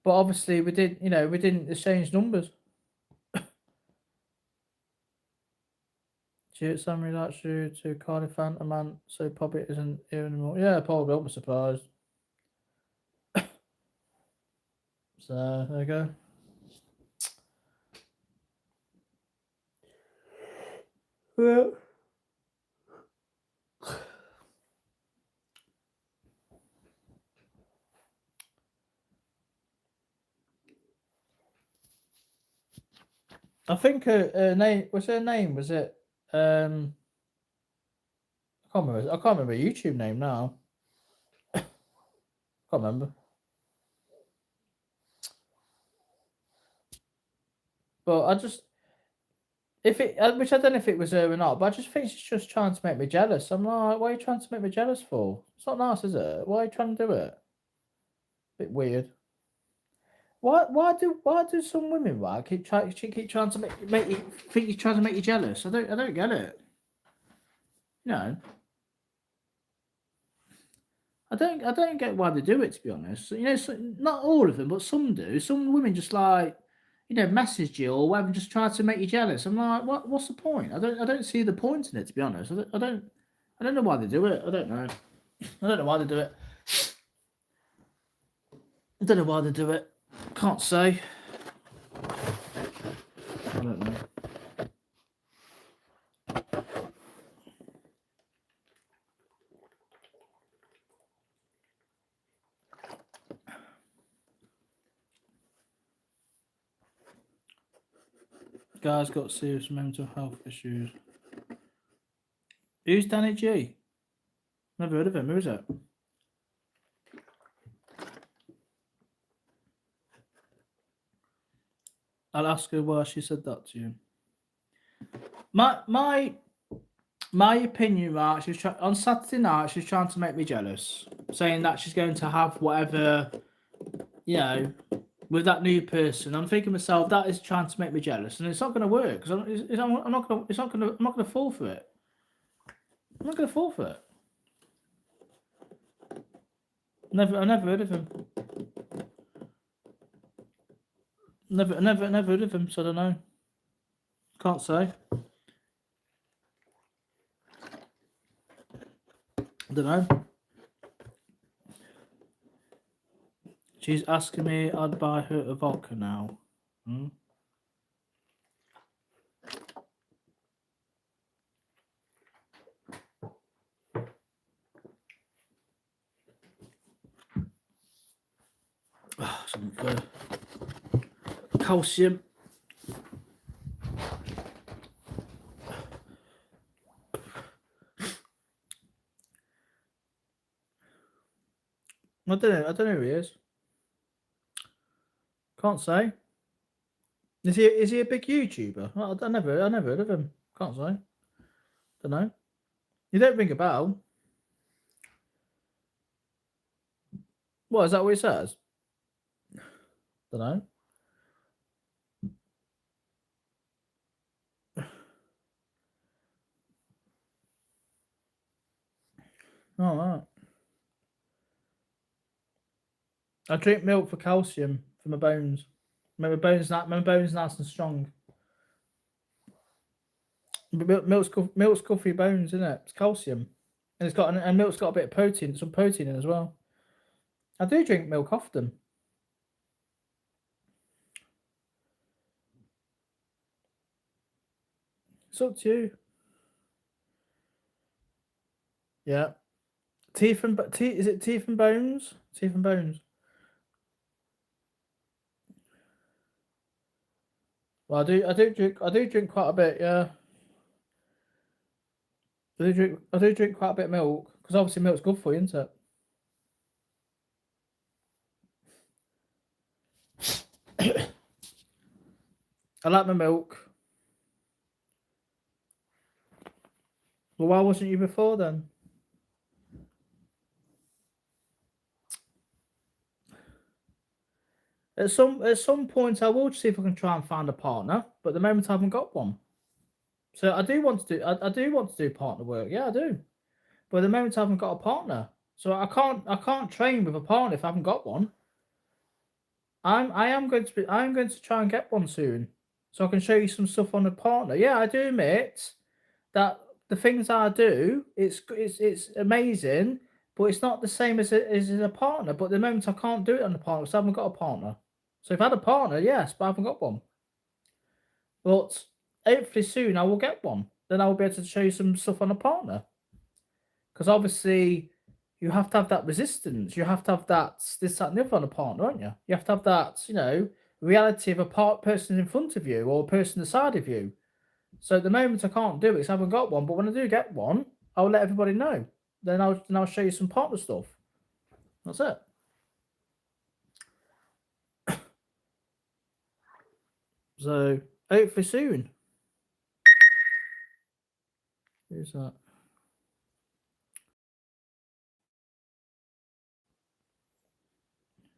But obviously, we didn't exchange numbers. Summary that's due to Cardiff Phantom Man, so probably isn't here anymore. Yeah, probably. I'm surprised. So there you go. Yeah. I think her name was her name. Was it? I can't remember. I can't remember her YouTube name now. Can't remember. But I just if it, which I don't know if it was her or not, but I just think she's just trying to make me jealous. I'm like, why are you trying to make me jealous for? It's not nice, is it? Why are you trying to do it? Bit weird. Why do some women keep trying to make you think you're trying to make you jealous? I don't get it. You know, I don't get why they do it, to be honest. You know, not all of them, but some do. Some women just like, you know, message you or whatever, just try to make you jealous. I'm like, what's the point? I don't see the point in it, to be honest. I don't know why they do it. I don't know. I don't know why they do it. I don't know why they do it. Can't say. I don't know. Guy's got serious mental health issues. Who's Danny G? Never heard of him. Who's that? I'll ask her why she said that to you. My opinion, right? On Saturday night. She's trying to make me jealous, saying that she's going to have whatever, you know, with that new person. I'm thinking to myself that is trying to make me jealous, and it's not going to work because I'm not going. It's not going to. I'm not going to fall for it. I'm not going to fall for it. I never heard of him. Never heard of him, so I don't know. Can't say. I don't know. She's asking me I'd buy her a vodka now. Hmm? Some calcium. I don't know who he is. Can't say. Is he a big YouTuber? I never heard of him. Can't say. Don't know. You don't ring a bell. What is that? What he says? Don't know. Oh, right. I drink milk for calcium for my bones. My bones nice and strong. Milk's good for your bones, isn't it? It's calcium, and milk's got a bit of protein, some protein in it as well. I do drink milk often. It's up to you. Yeah. Is it teeth and bones? Teeth and bones. Well, I do drink quite a bit. Yeah. I do drink quite a bit of milk because obviously milk's good for you, isn't it? I like my milk. Well, why wasn't you before then? At some point, I will see if I can try and find a partner, but at the moment I haven't got one. So I do want to do partner work. Yeah, I do. But at the moment I haven't got a partner, so I can't train with a partner if I haven't got one. I am going to try and get one soon, so I can show you some stuff on a partner. Yeah, I do admit that the things I do, it's amazing, but it's not the same as a partner. But at the moment I can't do it on a partner because I haven't got a partner. So if I had a partner, yes, but I haven't got one. But hopefully soon I will get one. Then I will be able to show you some stuff on a partner. Because obviously you have to have that resistance. You have to have that this, that, and the other on a partner, aren't you? You have to have that, reality of a person in front of you or a person aside of you. So at the moment I can't do it because I haven't got one. But when I do get one, I'll let everybody know. Then I'll show you some partner stuff. That's it. So hopefully soon. Who's that?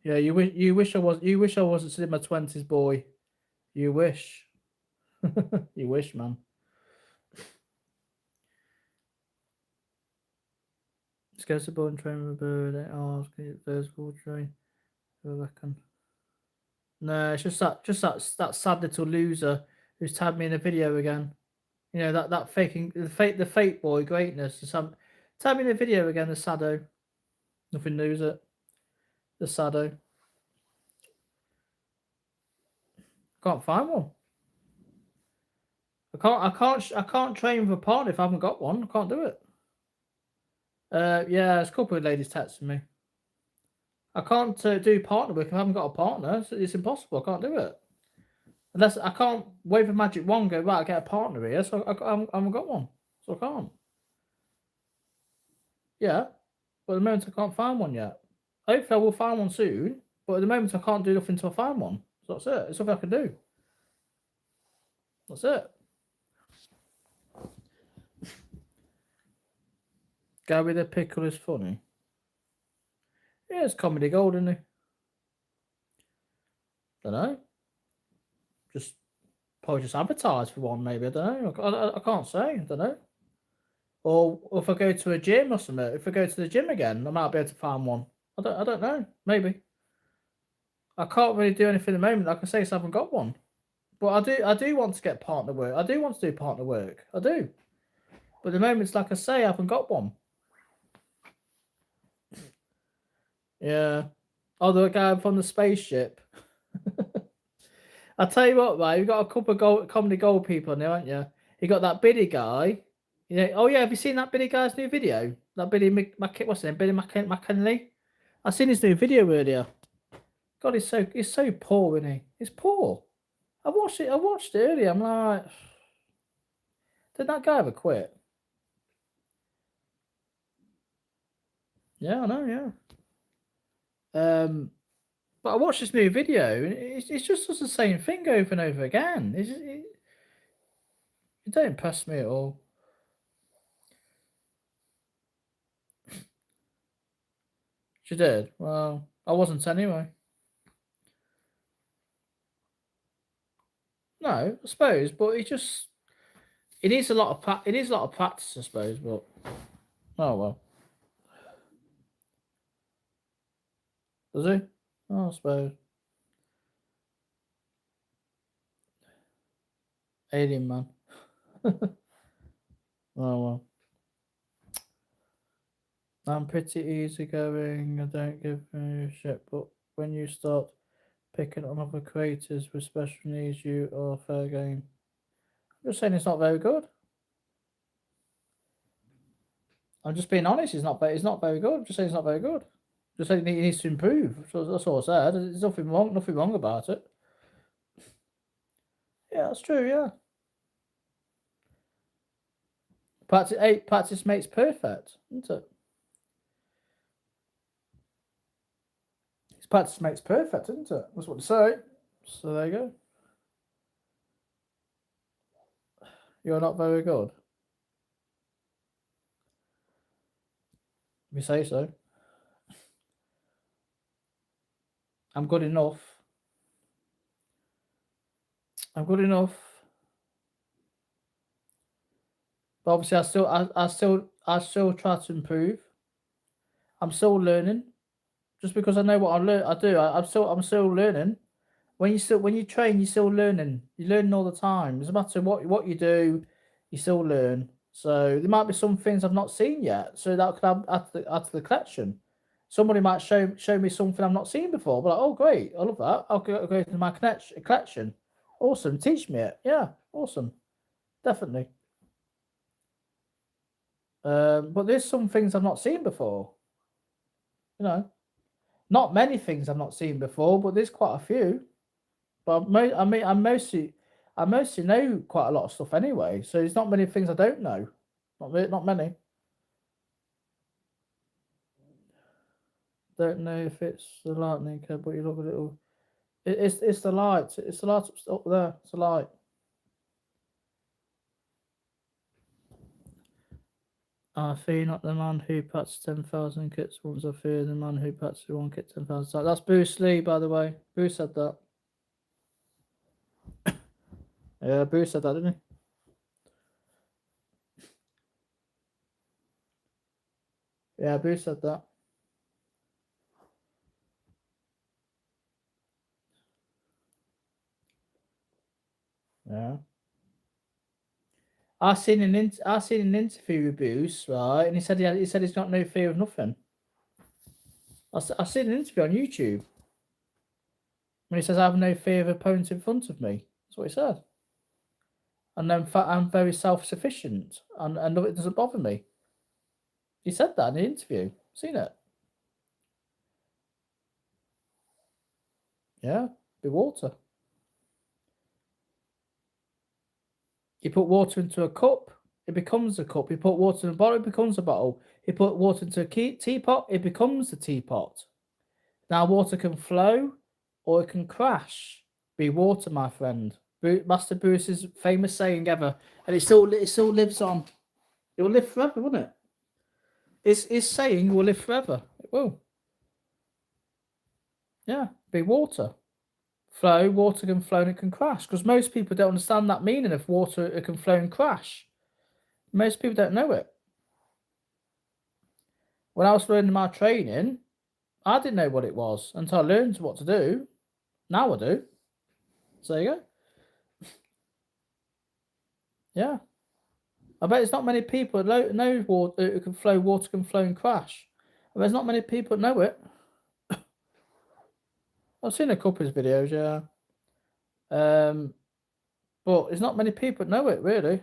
Yeah, you wish I wasn't still in my 20s, boy. You wish. You wish, man. Let's go to board and train with a bird. 8 hours. Can you first ball train? I reckon. No, it's just that sad little loser who's tagged me in a video again. You know that faking the fake boy greatness. Tag me in a video again. The Sado. Nothing new, is it? The Sado. Can't find one. I can't train with a partner if I haven't got one. I can't do it. Yeah, there's a couple of ladies texting me. I can't do partner work if I haven't got a partner. It's impossible. I can't do it. Unless I can't wave a magic wand and go, right, I get a partner here. So I haven't got one. So I can't. Yeah. But at the moment I can't find one yet. Hopefully I will find one soon. But at the moment I can't do nothing until I find one. So that's it. It's something I can do. That's it. Gary the Pickle is funny. Yeah, it's comedy gold, isn't he? Don't know. Just probably just advertise for one, maybe. I don't know. I can't say. I don't know. Or if I go to a gym or something, if I go to the gym again, I might be able to find one. I don't know. Maybe. I can't really do anything at the moment. Like I say, I haven't got one. But I do want to get partner work. I do want to do partner work. I do. But at the moment, like I say, I haven't got one. Yeah. Oh, the guy from the spaceship. I'll tell you what, right? You've got a couple of comedy gold people now, haven't you? You got that Biddy guy. You know, oh yeah, have you seen that Biddy guy's new video? That Biddy what's his name? Biddy McKinley. I seen his new video earlier. God, he's so poor, isn't he? He's poor. I watched it earlier. I'm like, did that guy ever quit? Yeah, I know, yeah. But I watched this new video, and it's just does the same thing over and over again. It don't impress me at all. She did. Well, I wasn't anyway. No, I suppose, but it needs a lot of practice, I suppose. But oh well. Does he? Oh, I suppose. Alien man. Oh well. I'm pretty easygoing. I don't give a shit. But when you start picking on other creators with special needs, you are fair game. I'm just saying it's not very good. I'm just being honest. It's not very good. I'm just saying it's not very good. Just saying he needs to improve. So that's all I said. There's nothing wrong about it. Yeah, that's true. Yeah. Practice makes perfect, isn't it? Practice makes perfect, isn't it? That's what they say. So there you go. You're not very good. If you say so. I'm good enough. I'm good enough. But obviously, I still try to improve. I'm still learning. Just because I know what I'm still learning. When you train, you're still learning. You're learning all the time. Doesn't matter what you do, you still learn. So there might be some things I've not seen yet. So that could add to the collection. Somebody might show me something I've not seen before. But like, oh great, I love that. I'll go to my collection. Awesome, teach me it. Yeah, awesome, definitely. But there's some things I've not seen before. You know, not many things I've not seen before, but there's quite a few. But I mostly know quite a lot of stuff anyway. So there's not many things I don't know. Not many. Don't know if it's the lightning code, but you look a little. It's the light. It's the light up there. It's the light. I fear not the man who puts 10,000 kits once. I fear the man who puts one kit 10,000. That's Bruce Lee, by the way. Bruce said that. Yeah, Bruce said that, didn't he? Yeah, Bruce said that. Yeah. I seen an interview with Bruce, right, and he said he's got no fear of nothing. I seen an interview on YouTube when he says I have no fear of opponents in front of me. That's what he said. And I'm very self-sufficient, and it doesn't bother me. He said that in the interview. Seen it? Yeah, be water. You put water into a cup, it becomes a cup. You put water in a bottle, it becomes a bottle. You put water into a teapot, it becomes a teapot. Now water can flow or it can crash. Be water, my friend. Master Bruce's famous saying ever, and it still lives on. It will live forever, won't it? His saying will live forever. It will. Yeah, be water. flow, water can flow and it can crash. Because most people don't understand that meaning of water, it can flow and crash. Most people don't know it. When I was learning my training, I didn't know what it was until I learned what to do. Now I do. So there you go. Yeah. I bet there's not many people that know water, it can flow, water can flow and crash. I bet there's not many people that know it. I've seen a couple of videos, yeah. But there's not many people that know it, really.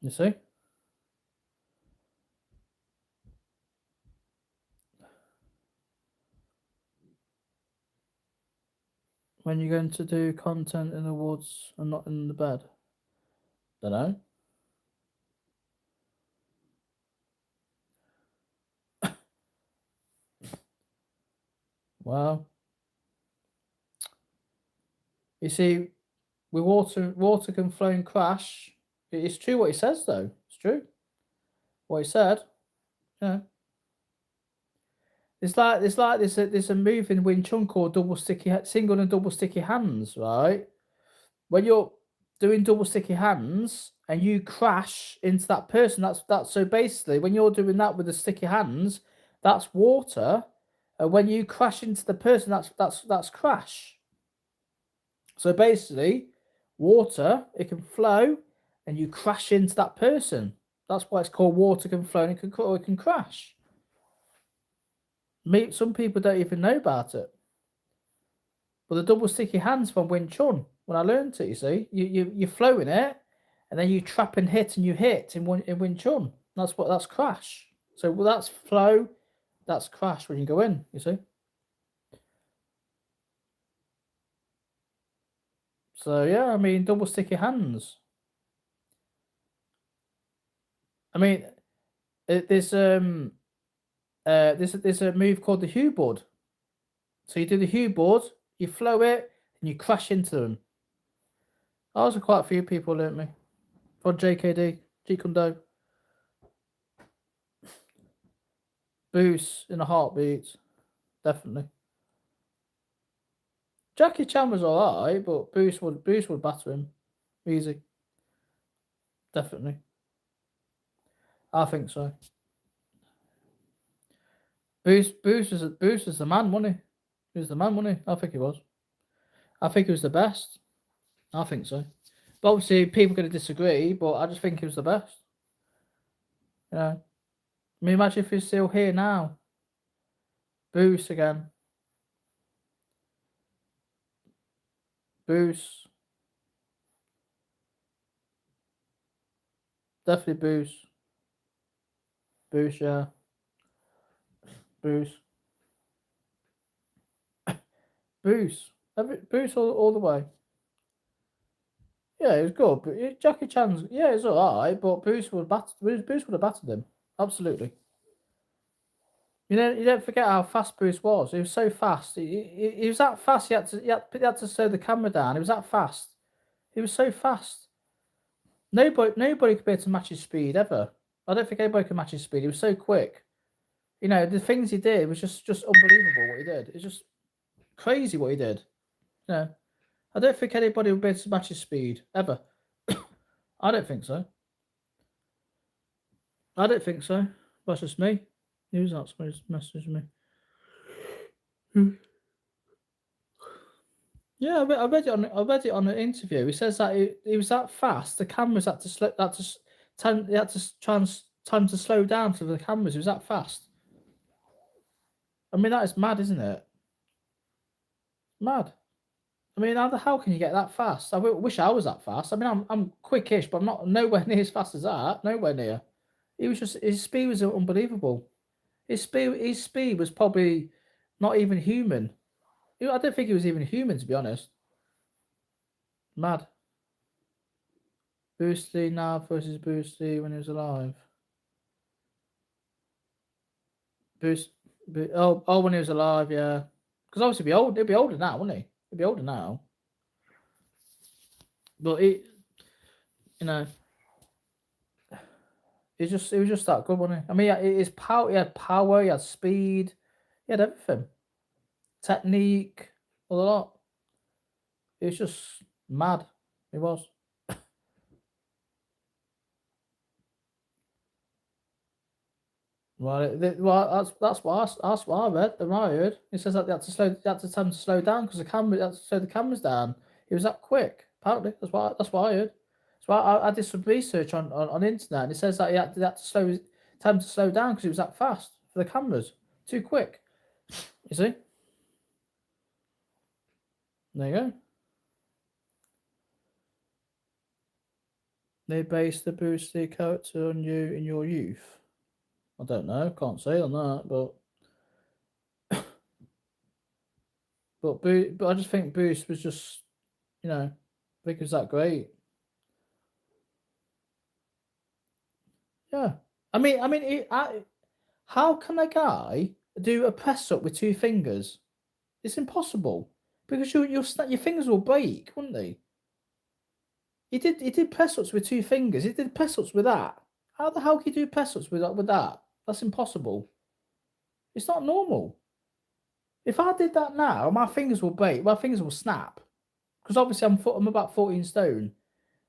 You see? When you're going to do content in the woods and not in the bed? Don't know. Well, you see, with water can flow and crash. It's true what he says, though. It's true. What he said. Yeah. It's like there's a move in Wing Chun called single and double sticky hands, right? When you're doing double sticky hands and you crash into that person, that's so basically when you're doing that with the sticky hands, that's water. And when you crash into the person, that's crash. So basically, water, it can flow and you crash into that person. That's why it's called water can flow and it can crash. Some people don't even know about it. But the double sticky hands from Wing Chun, when I learned it, you see, you flow in it, and then you trap and hit in Wing Chun. That's crash. So that's flow, that's crash when you go in. You see. So yeah, I mean double sticky hands. I mean, there's a move called the Hue board. So you do the Hue board, you flow it, and you crash into them. Also, quite a few people learnt me. From JKD, Jeet Kune Do. Boost in a heartbeat, definitely. Jackie Chan was alright, but Boost would batter him, easy. Definitely. I think so. Boost was the man, wasn't he? He was the man, wasn't he? I think he was. I think he was the best. I think so. But obviously, people are going to disagree, but I just think he was the best. Yeah. I mean, imagine if he's still here now. Boost again. Boost. Definitely Boost. Boost, yeah. Boost. Boost. Boost all the way. Yeah, it was good, but Jackie Chan's it's alright, but Boost would have battered him. Absolutely. You don't forget how fast Bruce was. He was so fast. He was that fast. He had to slow the camera down. He was that fast. He was so fast. Nobody could be able to match his speed ever. I don't think anybody could match his speed. He was so quick. You know, the things he did was just unbelievable. What he did, it's just crazy what he did. You know, I don't think anybody would be able to match his speed ever. I don't think so. I don't think so. That's just me. He was not supposed to message me. Yeah, I read it on an interview. He says that he was that fast. The cameras had to time to slow down for the cameras. He was that fast. I mean, that is mad, isn't it? Mad. I mean, how can you get that fast? I wish I was that fast. I mean, I'm quickish, but I'm not nowhere near as fast as that. Nowhere near. His speed was unbelievable. His speed was probably not even human. I don't think he was even human, to be honest. Mad. Bruce Lee now versus Bruce Lee when he was alive. When he was alive, yeah. Because obviously he'd be older now, wouldn't he? He'd be older now. But he was just that good, wasn't he? I mean, his power, he had power, he had speed, he had everything. technique, a lot. It was just mad. It was. Well, that's what I read. The I heard. It says that they had to tell him to slow down because they had to slow the cameras down. It was that quick. Apparently, that's what I heard. So I did some research on the internet, and it says that they had to tell him to slow down because it was that fast for the cameras, too quick. You see? There you go. They based the Bruce Lee character on you in your youth. I don't know. Can't say on that, but but I just think Bruce was just, I think it was that great. Yeah. How can a guy do a press up with two fingers? It's impossible because your fingers will break, wouldn't they? He did press ups with two fingers. He did press ups with that. How the hell can you do press ups with that? That's impossible. It's not normal. If I did that now, my fingers will break. My fingers will snap because obviously I'm about 14 stone.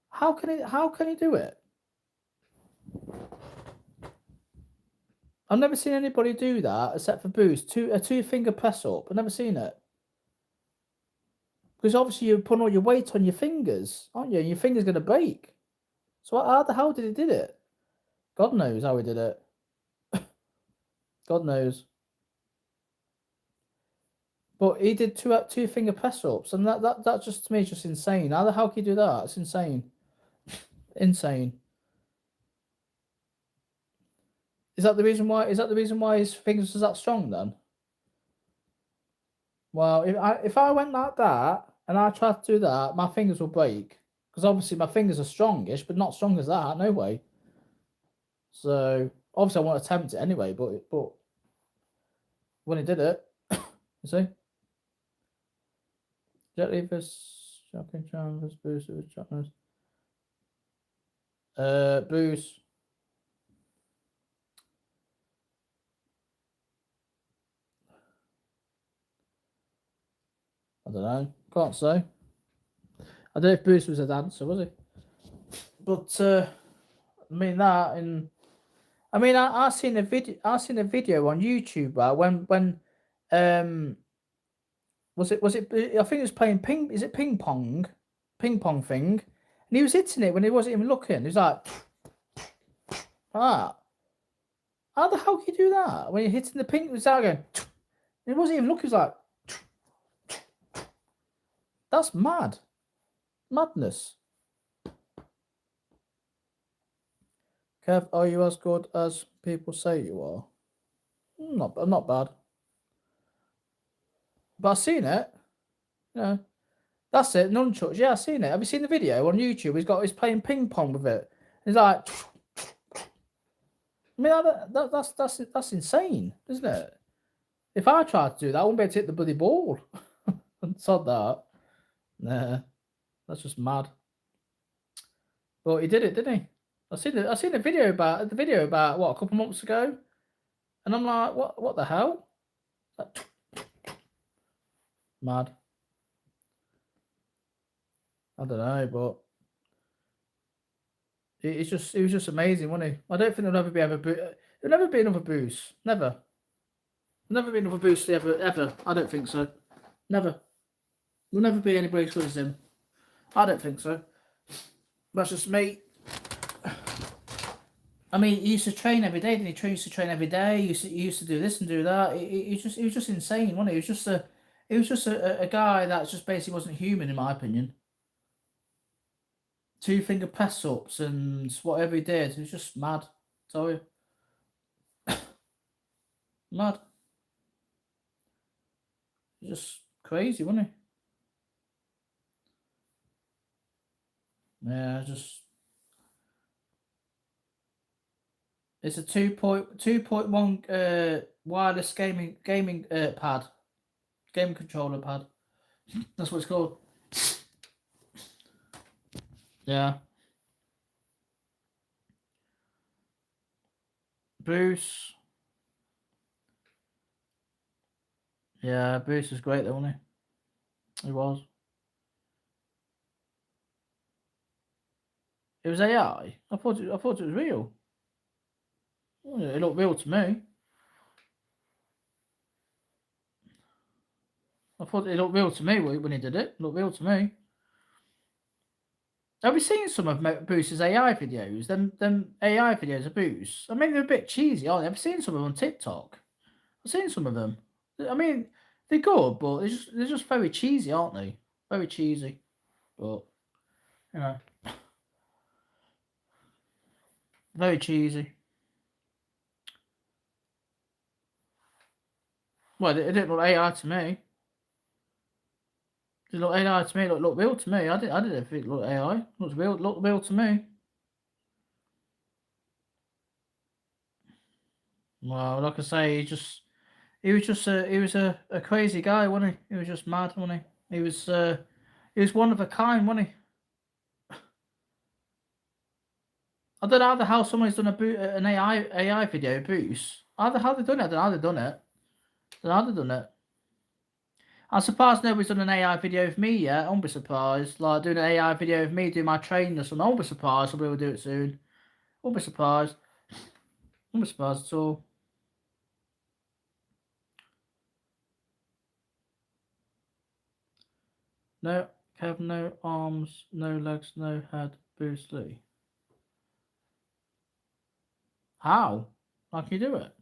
How can he do it? I've never seen anybody do that except for Bruce. A two finger press up. I've never seen it. Because obviously you're putting all your weight on your fingers, aren't you? And your finger's going to break. So how the hell did he did it? God knows how he did it. God knows. But he did two finger press ups, and that just to me is just insane. How the hell can you do that? It's insane. Insane. Is that the reason why? Is that the reason why his fingers was that strong then? Well, if I went like that and I tried to do that, my fingers will break because obviously my fingers are strongish, but not strong as that. No way. So obviously I won't attempt it anyway. But when he did it, you see, Jet Li vs. Jackie Chan vs. Bruce vs. Chuck Norris. Bruce. I don't know. Can't say. I don't know if Bruce was a dancer, was he? But I mean that, and I mean I seen a video. I seen a video on YouTube when was it I think it was playing ping. Is it ping pong thing? And he was hitting it when he wasn't even looking. He was like, ah, how the hell can you do that when you're hitting the ping? It was out again. He wasn't even looking. He was like, that's mad, madness. Kev, are you as good as people say you are? Not bad. But I've seen it. Yeah. That's it, nunchucks. Yeah, I've seen it. Have you seen the video on YouTube? He's playing ping pong with it. He's like, I mean, that's insane, isn't it? If I tried to do that, I wouldn't be able to hit the bloody ball. Sod that. Nah, that's just mad. But he did it, didn't he? I seen a video about what, a couple months ago, and I'm like, what the hell? Like, mad. I don't know, but it was just amazing, wasn't he? I don't think there'll never be another Bruce. Never. There'll never be another Bruce Lee ever. I don't think so. Never. There'll never be anybody as good as him. I don't think so. That's just me. I mean, he used to train every day, didn't he? He used to train every day. He used to do this and do that. He was just insane, wasn't he? He was just a guy that just basically wasn't human, in my opinion. Two finger press ups and whatever he did, it was just mad. Tell you, mad. Just crazy, wasn't he? Yeah, just. It's a 2.1 wireless gaming pad, gaming controller pad. That's what it's called. Yeah. Bruce. Yeah, Bruce was great though, wasn't he? He was. It was AI. I thought it was real. Well, it looked real to me. I thought it looked real to me when he did it. It looked real to me. Have you seen some of Bruce's AI videos? Them AI videos of Bruce. I mean, they're a bit cheesy, aren't they? I've seen some of them on TikTok. I've seen some of them. I mean, they're good, but they're just very cheesy, aren't they? Very cheesy. But you know, very cheesy. Well, it didn't look AI to me. It looked AI to me. It looked real to me. I didn't think it looked AI. It looked real to me. Well, like I say, he was a crazy guy, wasn't he? He was just mad, wasn't he? He was one of a kind, wasn't he? I don't know how the hell someone's done an AI video, Bruce. How they done it? I don't know how they done it. I don't know how they done it. I'm surprised nobody's done an AI video of me yet. I won't be surprised. Like doing an AI video of me doing my training or something. I won't be surprised. Somebody will do it soon. I won't be surprised. I won't be surprised at all. No, Kev, no arms, no legs, no head. Bruce Lee. How? How can you do it?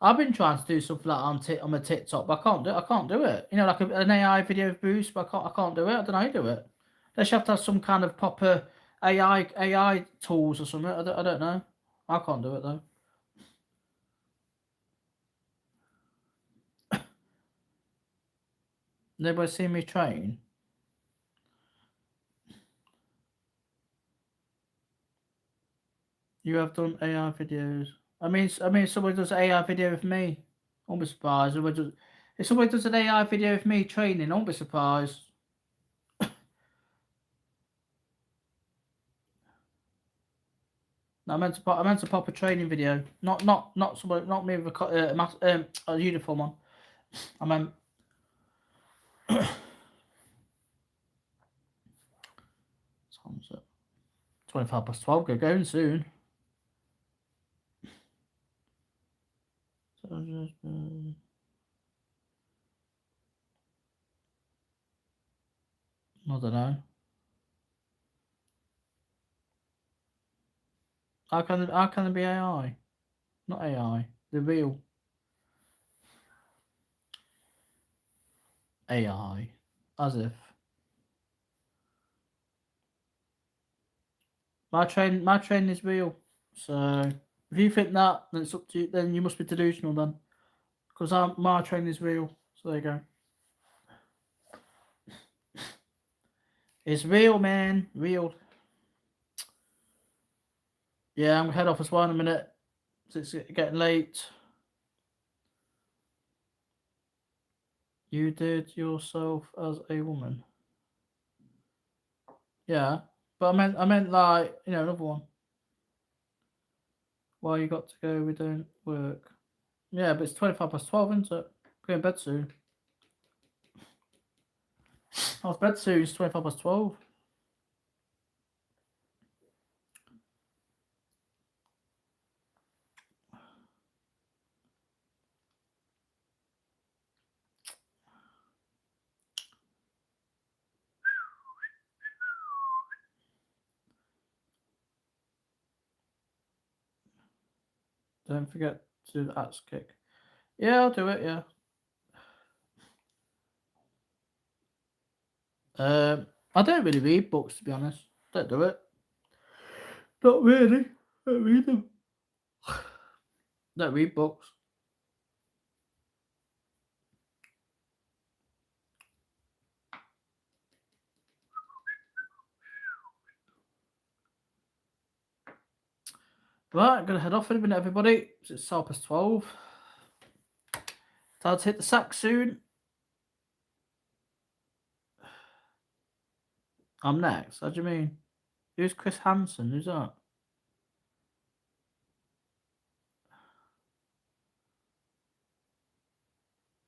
I've been trying to do something like on my TikTok, but I can't do it. You know, like an AI video of Bruce, but I can't do it. I don't know how you do it. They should have to have some kind of proper AI tools or something. I don't know. I can't do it though. Nobody seen me train. You have done AI videos. I mean, if somebody does an AI video of me, I won't be surprised. If somebody does an AI video of me training, I won't be surprised. No, I meant a proper training video, not somebody, not me with a uniform on. I meant. 25 past 12. Get going soon. I don't know. How can there be AI? Not AI. The real AI. As if my train is real. So if you think that, then it's up to you. Then you must be delusional then, because my train is real. So there you go. It's real, man. Real. Yeah, I'm gonna head off as well in a minute. It's getting late. You did yourself as a woman. Yeah, but I meant like another one. Why you got to go? We don't work. Yeah, but it's 25 past 12, isn't it? Going to bed soon. I was bed soon. It's 25 past 12. Don't forget to do the axe kick. Yeah, I'll do it. Yeah. I don't really read books, to be honest. Don't do it. Not really. Don't read them. Don't read books. Right, I'm gonna head off in a minute, everybody. It's 12 past 12. Time to hit the sack soon. I'm next. How do you mean? Who's Chris Hansen? Who's that?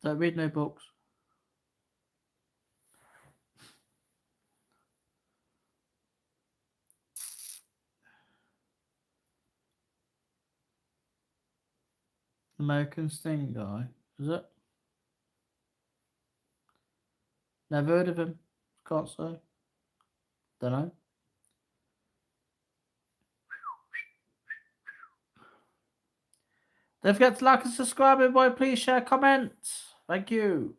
Don't read no books. American Sting guy, is it? Never heard of him. Can't say. Don't know. Don't forget to like and subscribe, everybody. Please share, comments. Thank you.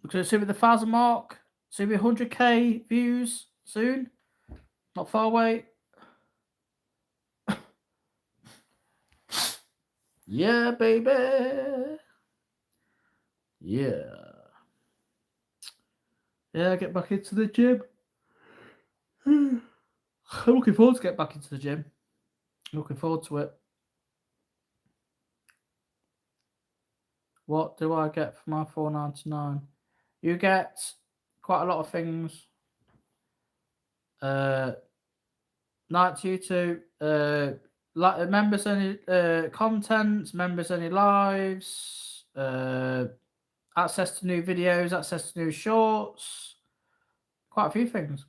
We're going to see with the 1,000 mark. See with 100k views soon. Not far away. Yeah, baby. Yeah. Yeah, get back into the gym. I'm looking forward to get back into the gym. Looking forward to it. What do I get for my $4.99? You get quite a lot of things. Night YouTube, like members only content, members only lives, access to new videos, access to new shorts, quite a few things.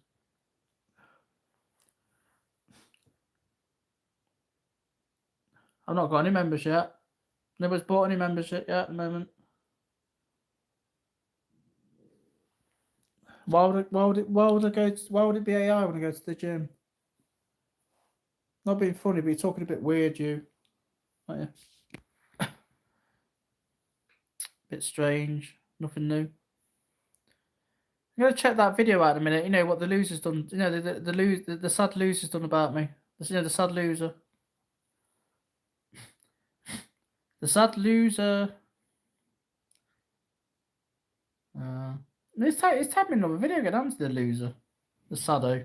I've not got any members yet. Nobody's bought any membership yet at the moment. Why would it be AI when I go to the gym? Not being funny, but you're talking a bit weird, you. Aren't you? Bit strange. Nothing new. I'm gonna check that video out in a minute. You know what the loser's done. You know the sad loser's done about me. You know the sad loser. The sad loser. It's tagged me another video again, hasn't it, the loser? The saddo.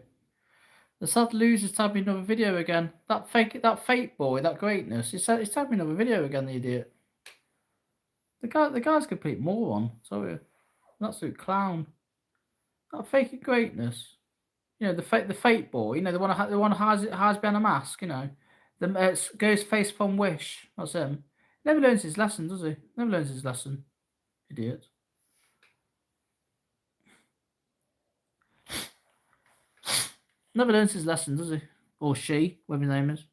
The sad loser's tagged me another video again. That fake boy, that greatness. He's tagged me another video again, the idiot. The guy's a complete moron. Sorry. An absolute clown. That fake greatness. You know, the fake boy, you know, the one who hides behind a mask, you know. The goes face from Wish. That's him. Never learns his lesson, does he? Never learns his lesson. Idiot. Never learns his lesson, does he? Or she, whatever his name is.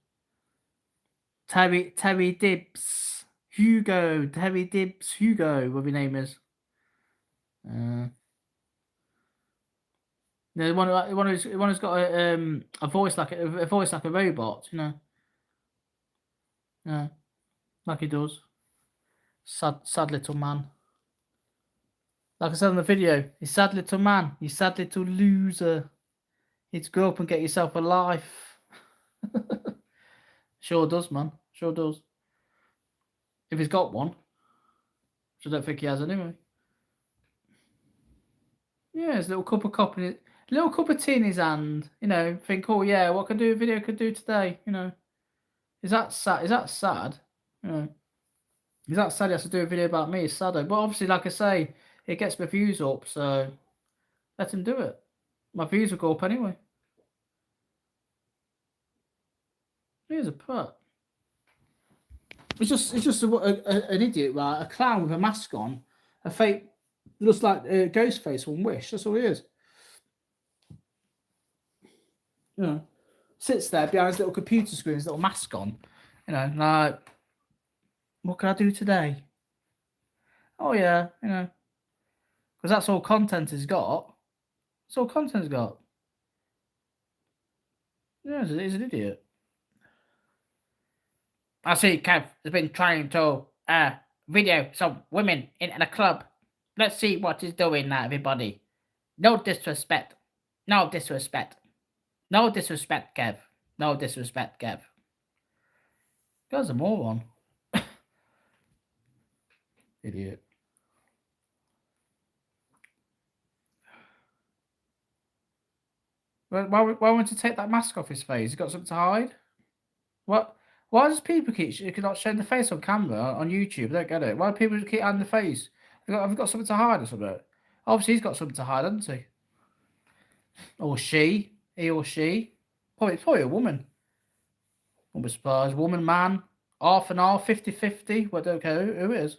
Terry Dibbs. Hugo. Terry Dibbs. Hugo, whatever his name is. The one who's got a voice like a robot, you know. Yeah, like he does. Sad little man. Like I said in the video, you sad little man, you sad little loser. You need to grow up and get yourself a life. Sure does, man. Sure does. If he's got one, which I don't think he has anyway. Yeah, his little cup of tea in his hand. You know, think, oh yeah, what can do a video could do today? You know, is that sad? You know, is that sad? He has to do a video about me. It's sad, but obviously, like I say, it gets my views up, so let him do it. My views will go up anyway. Here's a put. It's just an idiot, right? A clown with a mask on, a fake, looks like Ghostface from Wish. That's all he is. You know, sits there behind his little computer screen, his little mask on. You know, like, what can I do today? Oh yeah, you know, because that's all content he's got. That's all content he's got. Yeah, he's an idiot. I see Kev has been trying to video some women in a club. Let's see what he's doing now, everybody. No disrespect. No disrespect. No disrespect, Kev. No disrespect, Kev. Guy's a moron. Idiot. Why won't he take that mask off his face? He's got something to hide? What? Why does people keep not showing the face on camera on YouTube? I don't get it. Why do people keep hiding the face? Have you got something to hide or something? Obviously, he's got something to hide, hasn't he? Or she. He or she. Probably a woman. Won't be surprised. Woman, man. Half and half, 50-50. Well, I don't care who it is.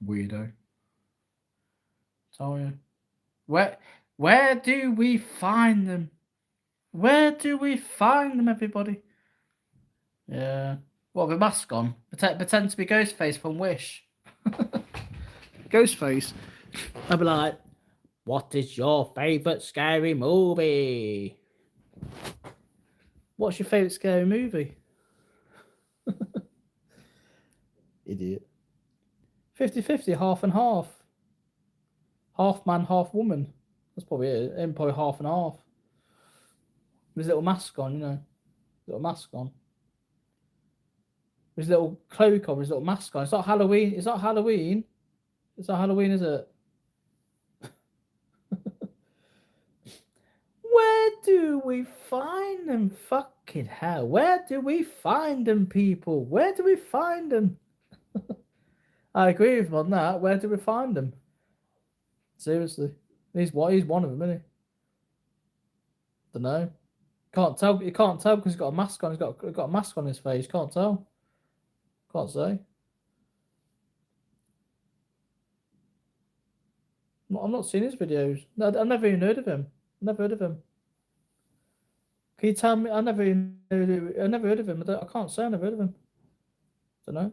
Weirdo. Tell you. Where do we find them? Where do we find them, everybody? Yeah. What, with a mask on? Pretend to be Ghostface from Wish. Ghostface. I'd be like, what is your favourite scary movie? What's your favourite scary movie? Idiot. 50-50, half and half. Half man, half woman. That's probably it. And probably half and half. With his little mask on, you know. Little mask on. With his little cloak on, his little mask on. It's not Halloween. It's not Halloween. It's not Halloween, is it? Where do we find them? Fucking hell. Where do we find them, people? Where do we find them? I agree with him on that. Where do we find them? Seriously. He's one of them, isn't he? Don't know. Can't tell. You can't tell because he's got a mask on. He's got a mask on his face. Can't tell. Can't say. I'm not seeing his videos. No, I've never even heard of him. Never heard of him. Can you tell me? I never heard of him. I can't say I never heard of him. Don't know.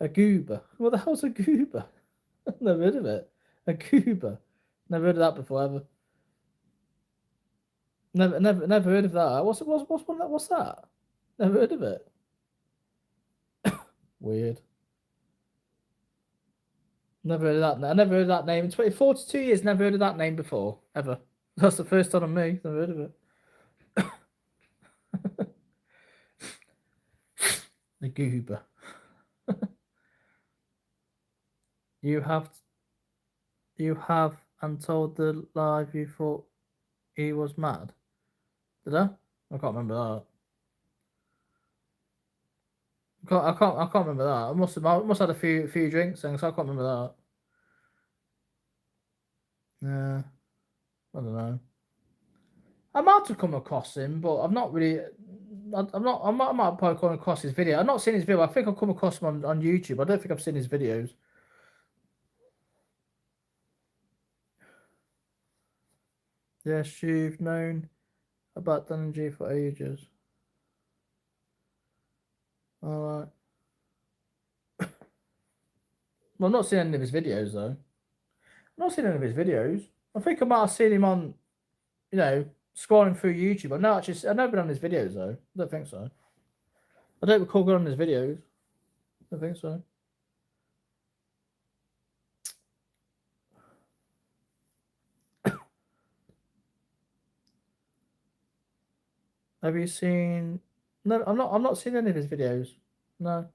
A goober. What the hell's a goober? Never heard of it. A goober. Never heard of that before ever. Never heard of that. What's that? Never heard of it. Weird. Never heard of that. I never heard of that name. In 42 years, never heard of that name before. Ever. That's the first time on me. Never heard of it. The goober. You have and told the live you thought he was mad. Did I? I can't remember that. I can't remember that. I must have had a few drinks, and so I can't remember that. Yeah, I don't know. I might have come across him, but I've not really. I might have probably come across his video. I've not seen his video. I think I've come across him on YouTube. I don't think I've seen his videos. Yes, you've known about Dan and G for ages. Alright. Well, I've not seen any of his videos, though. I've not seen any of his videos. I think I might have seen him on, you know, scrolling through YouTube. I've never been on his videos, though. I don't think so. I don't recall going on his videos. I don't think so. Have you seen? No, I'm not seen any of his videos. No.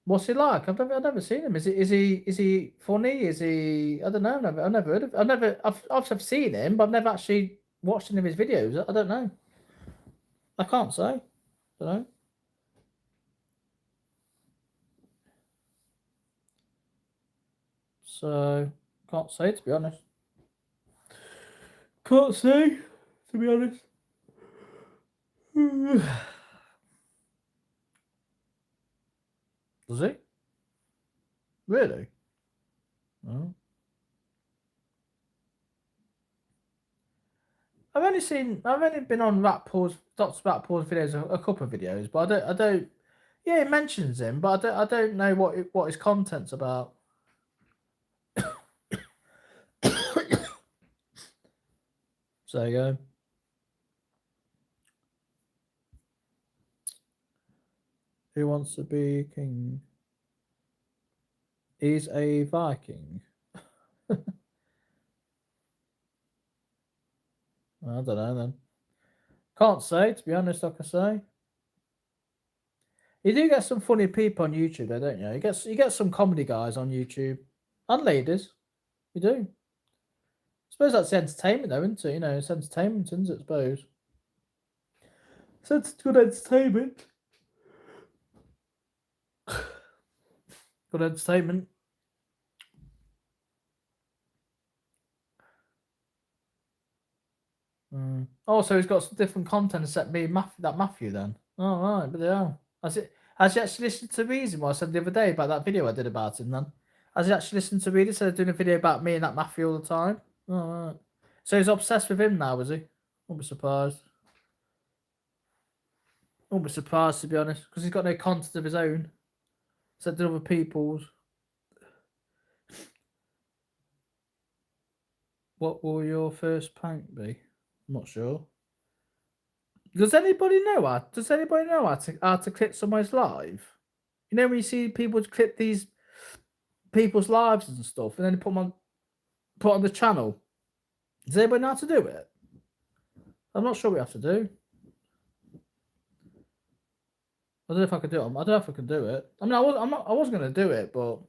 What's he like? I've never seen him. Is he funny? Is he? I don't know. I've never heard of. I've seen him, but I've never actually watched any of his videos. I don't know. I can't say. I don't know. So can't say, to be honest. Can't say, to be honest. Does he? Really? Oh. I've only been on Dr. Ratpaw's videos, a couple of videos, but I don't. Yeah, he mentions him, but I don't know what his content's about. So there you go. Who wants to be king? He's a Viking. I don't know then. Can't say, to be honest, like I say. You do get some funny people on YouTube, though, don't you? You get some comedy guys on YouTube. And ladies. You do. I suppose that's entertainment, though, isn't it? You know, it's entertainment, isn't it, I suppose? So it's good entertainment. Good entertainment. Oh, so he's got some different content except me, Matthew then. Oh, right, but yeah. Has he actually listened to me? What I said the other day about that video I did about him, then? Has he actually listened to me instead of doing a video about me and that Matthew all the time? Oh, right. So he's obsessed with him now, is he? Won't be surprised. Won't be surprised, to be honest, because he's got no content of his own. Except to other people's. What will your first prank be? I'm not sure. Does anybody know how to clip someone's live? You know when you see people clip these people's lives and stuff, and then put them on the channel. Does anybody know how to do it? I'm not sure what you have to do. I don't know if I could do it. I don't know if I can do it. I mean, I was going to do it, but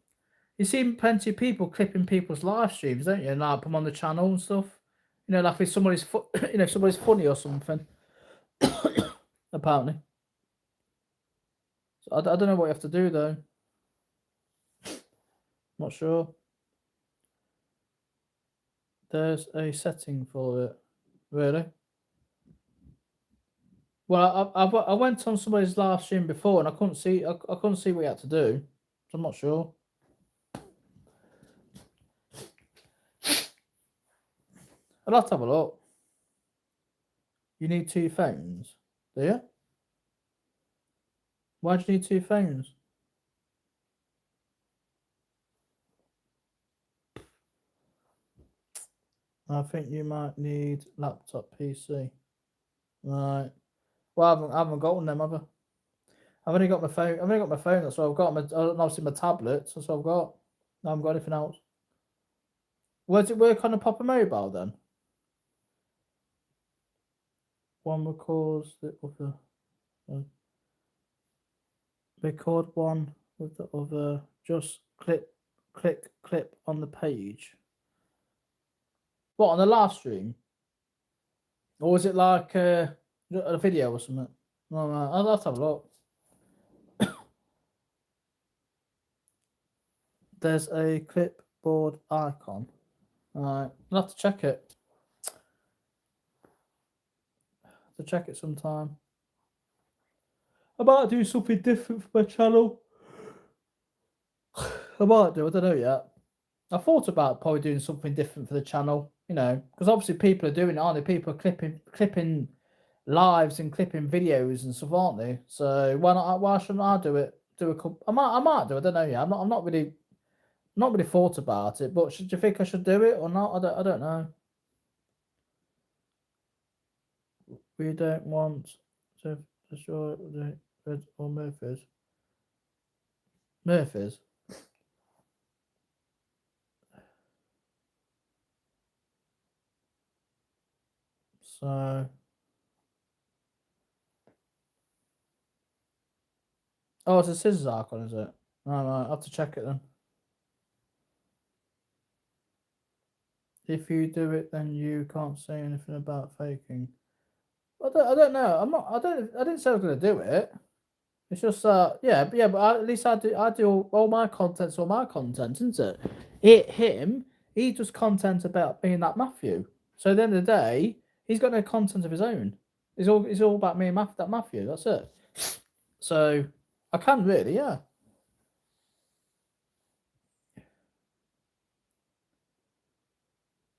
you see plenty of people clipping people's live streams, don't you? And like put them on the channel and stuff. You know, like if somebody's if somebody's funny or something. Apparently. So I don't know what you have to do though. Not sure. There's a setting for it. Really? Well, I went on somebody's live stream before and I couldn't see what you had to do. So I'm not sure. I'd have to have a look. You need 2 phones, do you? Why do you need 2 phones? I think you might need laptop PC. Right. Well, I haven't got one then, have I? I've only got my phone. I've only got my phone. That's what I've got. Obviously my tablet. That's what I've got. I haven't got anything else. Where does it work on a proper mobile then? One records the other. Record one with the other. Just click on the page. What, on the live stream? Or is it like a video or something? No, I'll have to have a look. There's a clipboard icon. Alright, I'll have to check it. Check it sometime. I might do something different for my channel. I might do, I don't know yet. I thought about probably doing something different for the channel, you know, because obviously people are doing it, aren't they? People are clipping lives and clipping videos and stuff, aren't they? So why shouldn't I do it? Do a couple. I might do. I don't know yet. I'm not really thought about it. But do you think I should do it or not? I don't know. We don't want to destroy the Red or Murphys. Murphys. So. Oh, it's a scissors icon, is it? Right, I'll have to check it then. If you do it, then you can't say anything about faking. I don't know. I didn't say I was going to do it. It's just yeah, but at least I do all my content's all my content, isn't it? He does content about being that Matthew. So at the end of the day, he's got no content of his own. It's all about me and that Matthew. That's it. So I can really, yeah.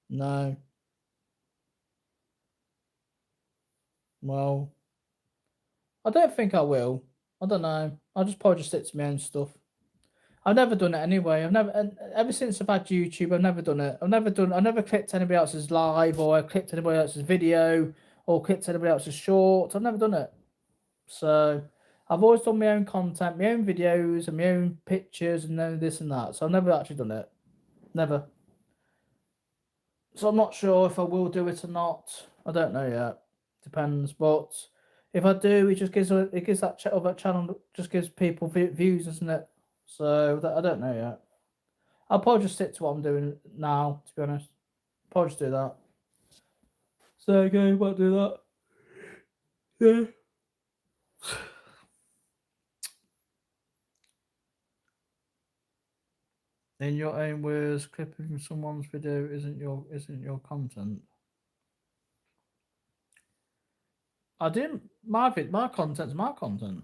No. Well, I don't think I will. I don't know. I'll just probably just stick to my own stuff. I've never done it anyway. Ever since I've had YouTube, I've never done it. I never clicked anybody else's live or I clicked anybody else's video or clicked anybody else's short. I've never done it. So I've always done my own content, my own videos and my own pictures and then this and that. So I've never actually done it. Never. So I'm not sure if I will do it or not. I don't know yet. Depends. But if I do, it just gives that channel just gives people views, doesn't it? So I don't know yet. I'll probably just stick to what I'm doing now, to be honest. Probably just do that. So okay, might do that. Yeah. In your own words, clipping from someone's video isn't your content. I didn't. My content's my content.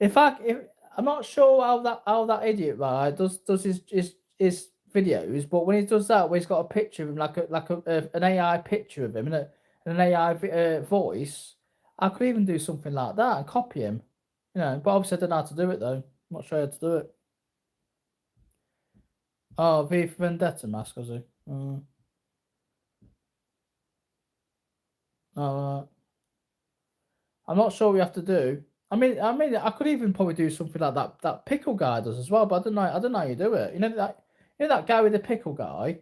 If I'm not sure how that idiot right does his videos, but when he does that, where he's got a picture of him, an AI picture of him and an AI voice, I could even do something like that and copy him, you know. But obviously, I don't know how to do it though. I'm not sure how to do it. Oh, V for Vendetta mask, was he? I'm not sure what you have to do. I could even probably do something like that pickle guy does as well, but I don't know how you do it. You know that guy with the pickle guy.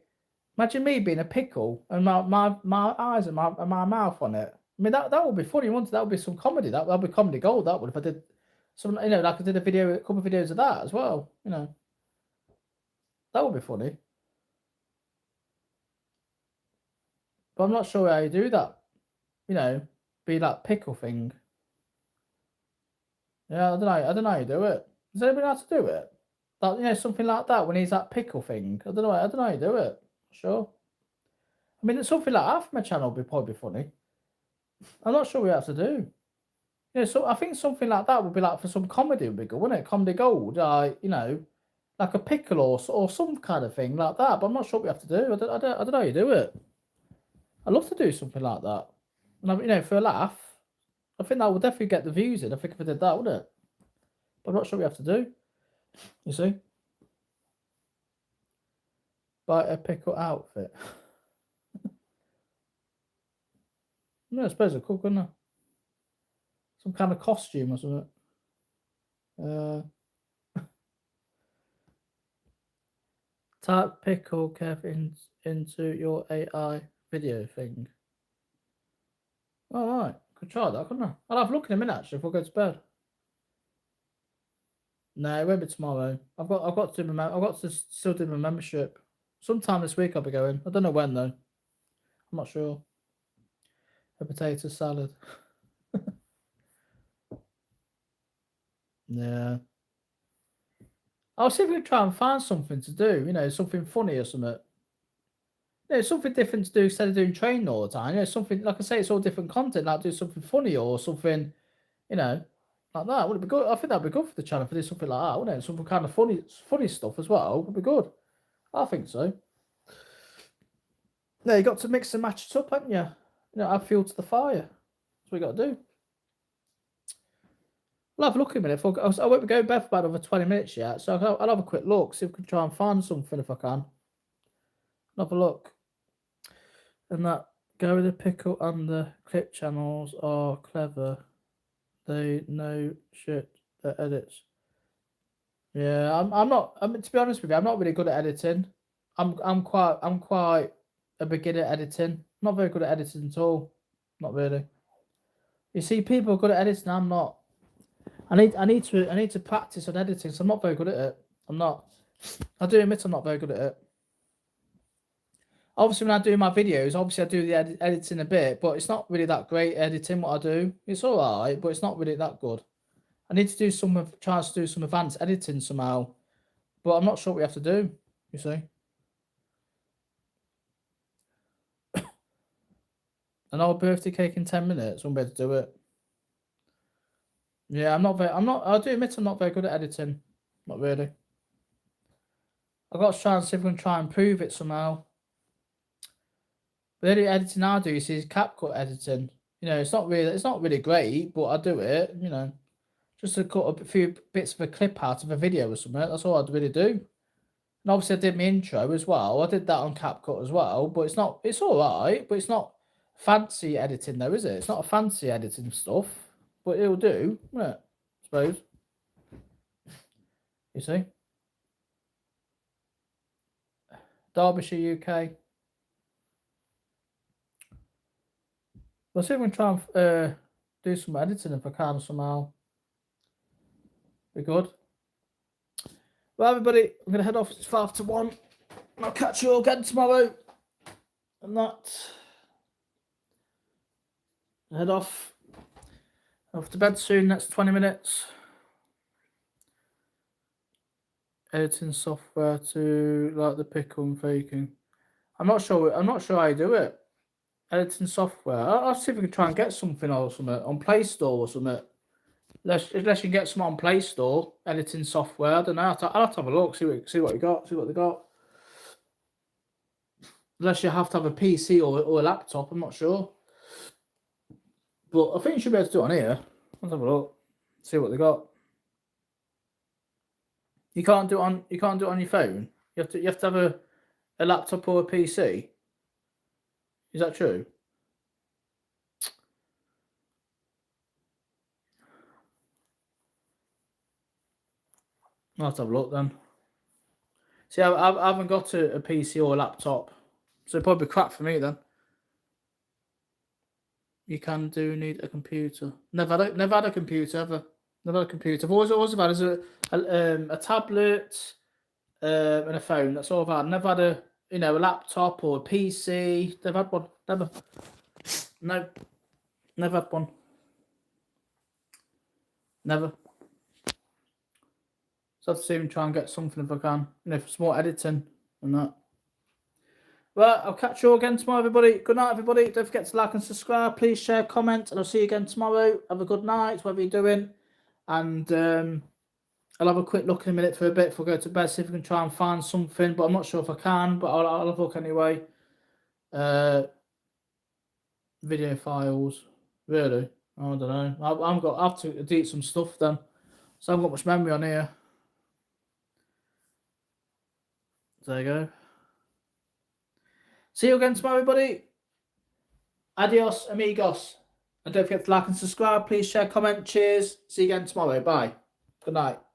Imagine me being a pickle and my eyes and my mouth on it. I mean that would be funny, wouldn't it? That would be some comedy. That would be comedy gold. That would if I did some, you know, like I did a couple of videos of that as well. You know, that would be funny. But I'm not sure how you do that. You know, be that pickle thing. Yeah, I don't know how you do it. Does anybody know how to do it? That, you know, something like that when he's that pickle thing. I don't know how you do it. Sure. I mean, something like that from my channel would probably be funny. I'm not sure what you have to do. Yeah, so I think something like that would be like for some comedy would be good, wouldn't it? Comedy gold, you know, like a pickle or some kind of thing like that. But I'm not sure what you have to do. I don't know how you do it. I'd love to do something like that. And you know, for a laugh, I think that would definitely get the views in. I think if I did that, wouldn't it? But I'm not sure what you have to do. You see? Buy a pickle outfit. No, I suppose I could, couldn't I? Some kind of costume or something. Type pickle Kev into your AI video thing. All right, could try that, couldn't I? I'll have a look in a minute actually before I go to bed. No, it won't be tomorrow. I've got to still do my membership. Sometime this week I'll be going. I don't know when though. I'm not sure. A potato salad. Yeah. I'll see if we can try and find something to do, you know, something funny or something. You know, something different to do instead of doing training all the time. You know, something like I say, it's all different content, like do something funny or something, you know, like that. Would it be good? I think that'd be good for the channel if they do something like that, wouldn't it? Something kind of funny stuff as well. Would be good. I think so. No, you got to mix and match it up, haven't you? You know, add fuel to the fire. That's what you got to do. I'll have a look in a minute. I won't be going bed for about another 20 minutes yet, so I'll have a quick look, see if we can try and find something if I can. I'll have a look. And that Gary the Pickle and the clip channels are clever. They know shit that edits. Yeah, I'm not. I mean, to be honest with you, I'm not really good at editing. I'm quite a beginner at editing. Not very good at editing at all. Not really. You see, people are good at editing. I'm not. I need to practice on editing. So I'm not very good at it. I'm not. I do admit I'm not very good at it. Obviously, when I do my videos, obviously I do the editing a bit, but it's not really that great editing what I do. It's all right, but it's not really that good. I need to do try to do some advanced editing somehow, but I'm not sure what we have to do. You see, an old birthday cake in 10 minutes. Won't be able to do it. Yeah, I'm not. I do admit I'm not very good at editing. Not really. I've got to try and see if we can try and improve it somehow. But the only editing I do is CapCut editing. You know, it's not really great, but I do it. You know, just to cut a few bits of a clip out of a video or something. That's all I'd really do. And obviously, I did my intro as well. I did that on CapCut as well. But it's not. It's all right, but it's not fancy editing though, is it? It's not a fancy editing stuff, but it'll do. Yeah, I suppose. You see, Derbyshire, UK. Let's see if we can try and do some editing if I can somehow. Be good. Well, everybody, I'm going to head off. It's 5 to 1. I'll catch you all again tomorrow. And that. Head off. Off to bed soon. Next 20 minutes. Editing software to like the pickle and faking. I'm not sure how you do it. Editing software. I'll see if we can try and get something or something on Play Store or something. Unless you can get some on Play Store editing software. I don't know. I'll have to have a look. See what you got. See what they got. Unless you have to have a PC or a laptop, I'm not sure. But I think you should be able to do it on here. Let's have a look. See what they got. You can't do it on your phone. You have to have a laptop or a PC. Is that true? I'll have to have a look then. See, I haven't got a PC or a laptop, so it'd probably be crap for me then. You need a computer. Never had a computer ever. Never had a computer. I've always had is a tablet and a phone. That's all I've had. Never had a laptop or a PC. Never had one. Never. No. Never had one. Never. So I have to see and try and get something if I can. For some more editing and that. Well, I'll catch you all again tomorrow, everybody. Good night, everybody. Don't forget to like and subscribe. Please share, comment, and I'll see you again tomorrow. Have a good night, whatever you're doing. And I'll have a quick look in a minute for a bit before I go to bed, see if I can try and find something. But I'm not sure if I can, but I'll have a look anyway. Video files. Really? I don't know. I have to delete some stuff then. So I haven't got much memory on here. There you go. See you again tomorrow, everybody. Adios, amigos. And don't forget to like and subscribe. Please share, comment. Cheers. See you again tomorrow. Bye. Good night.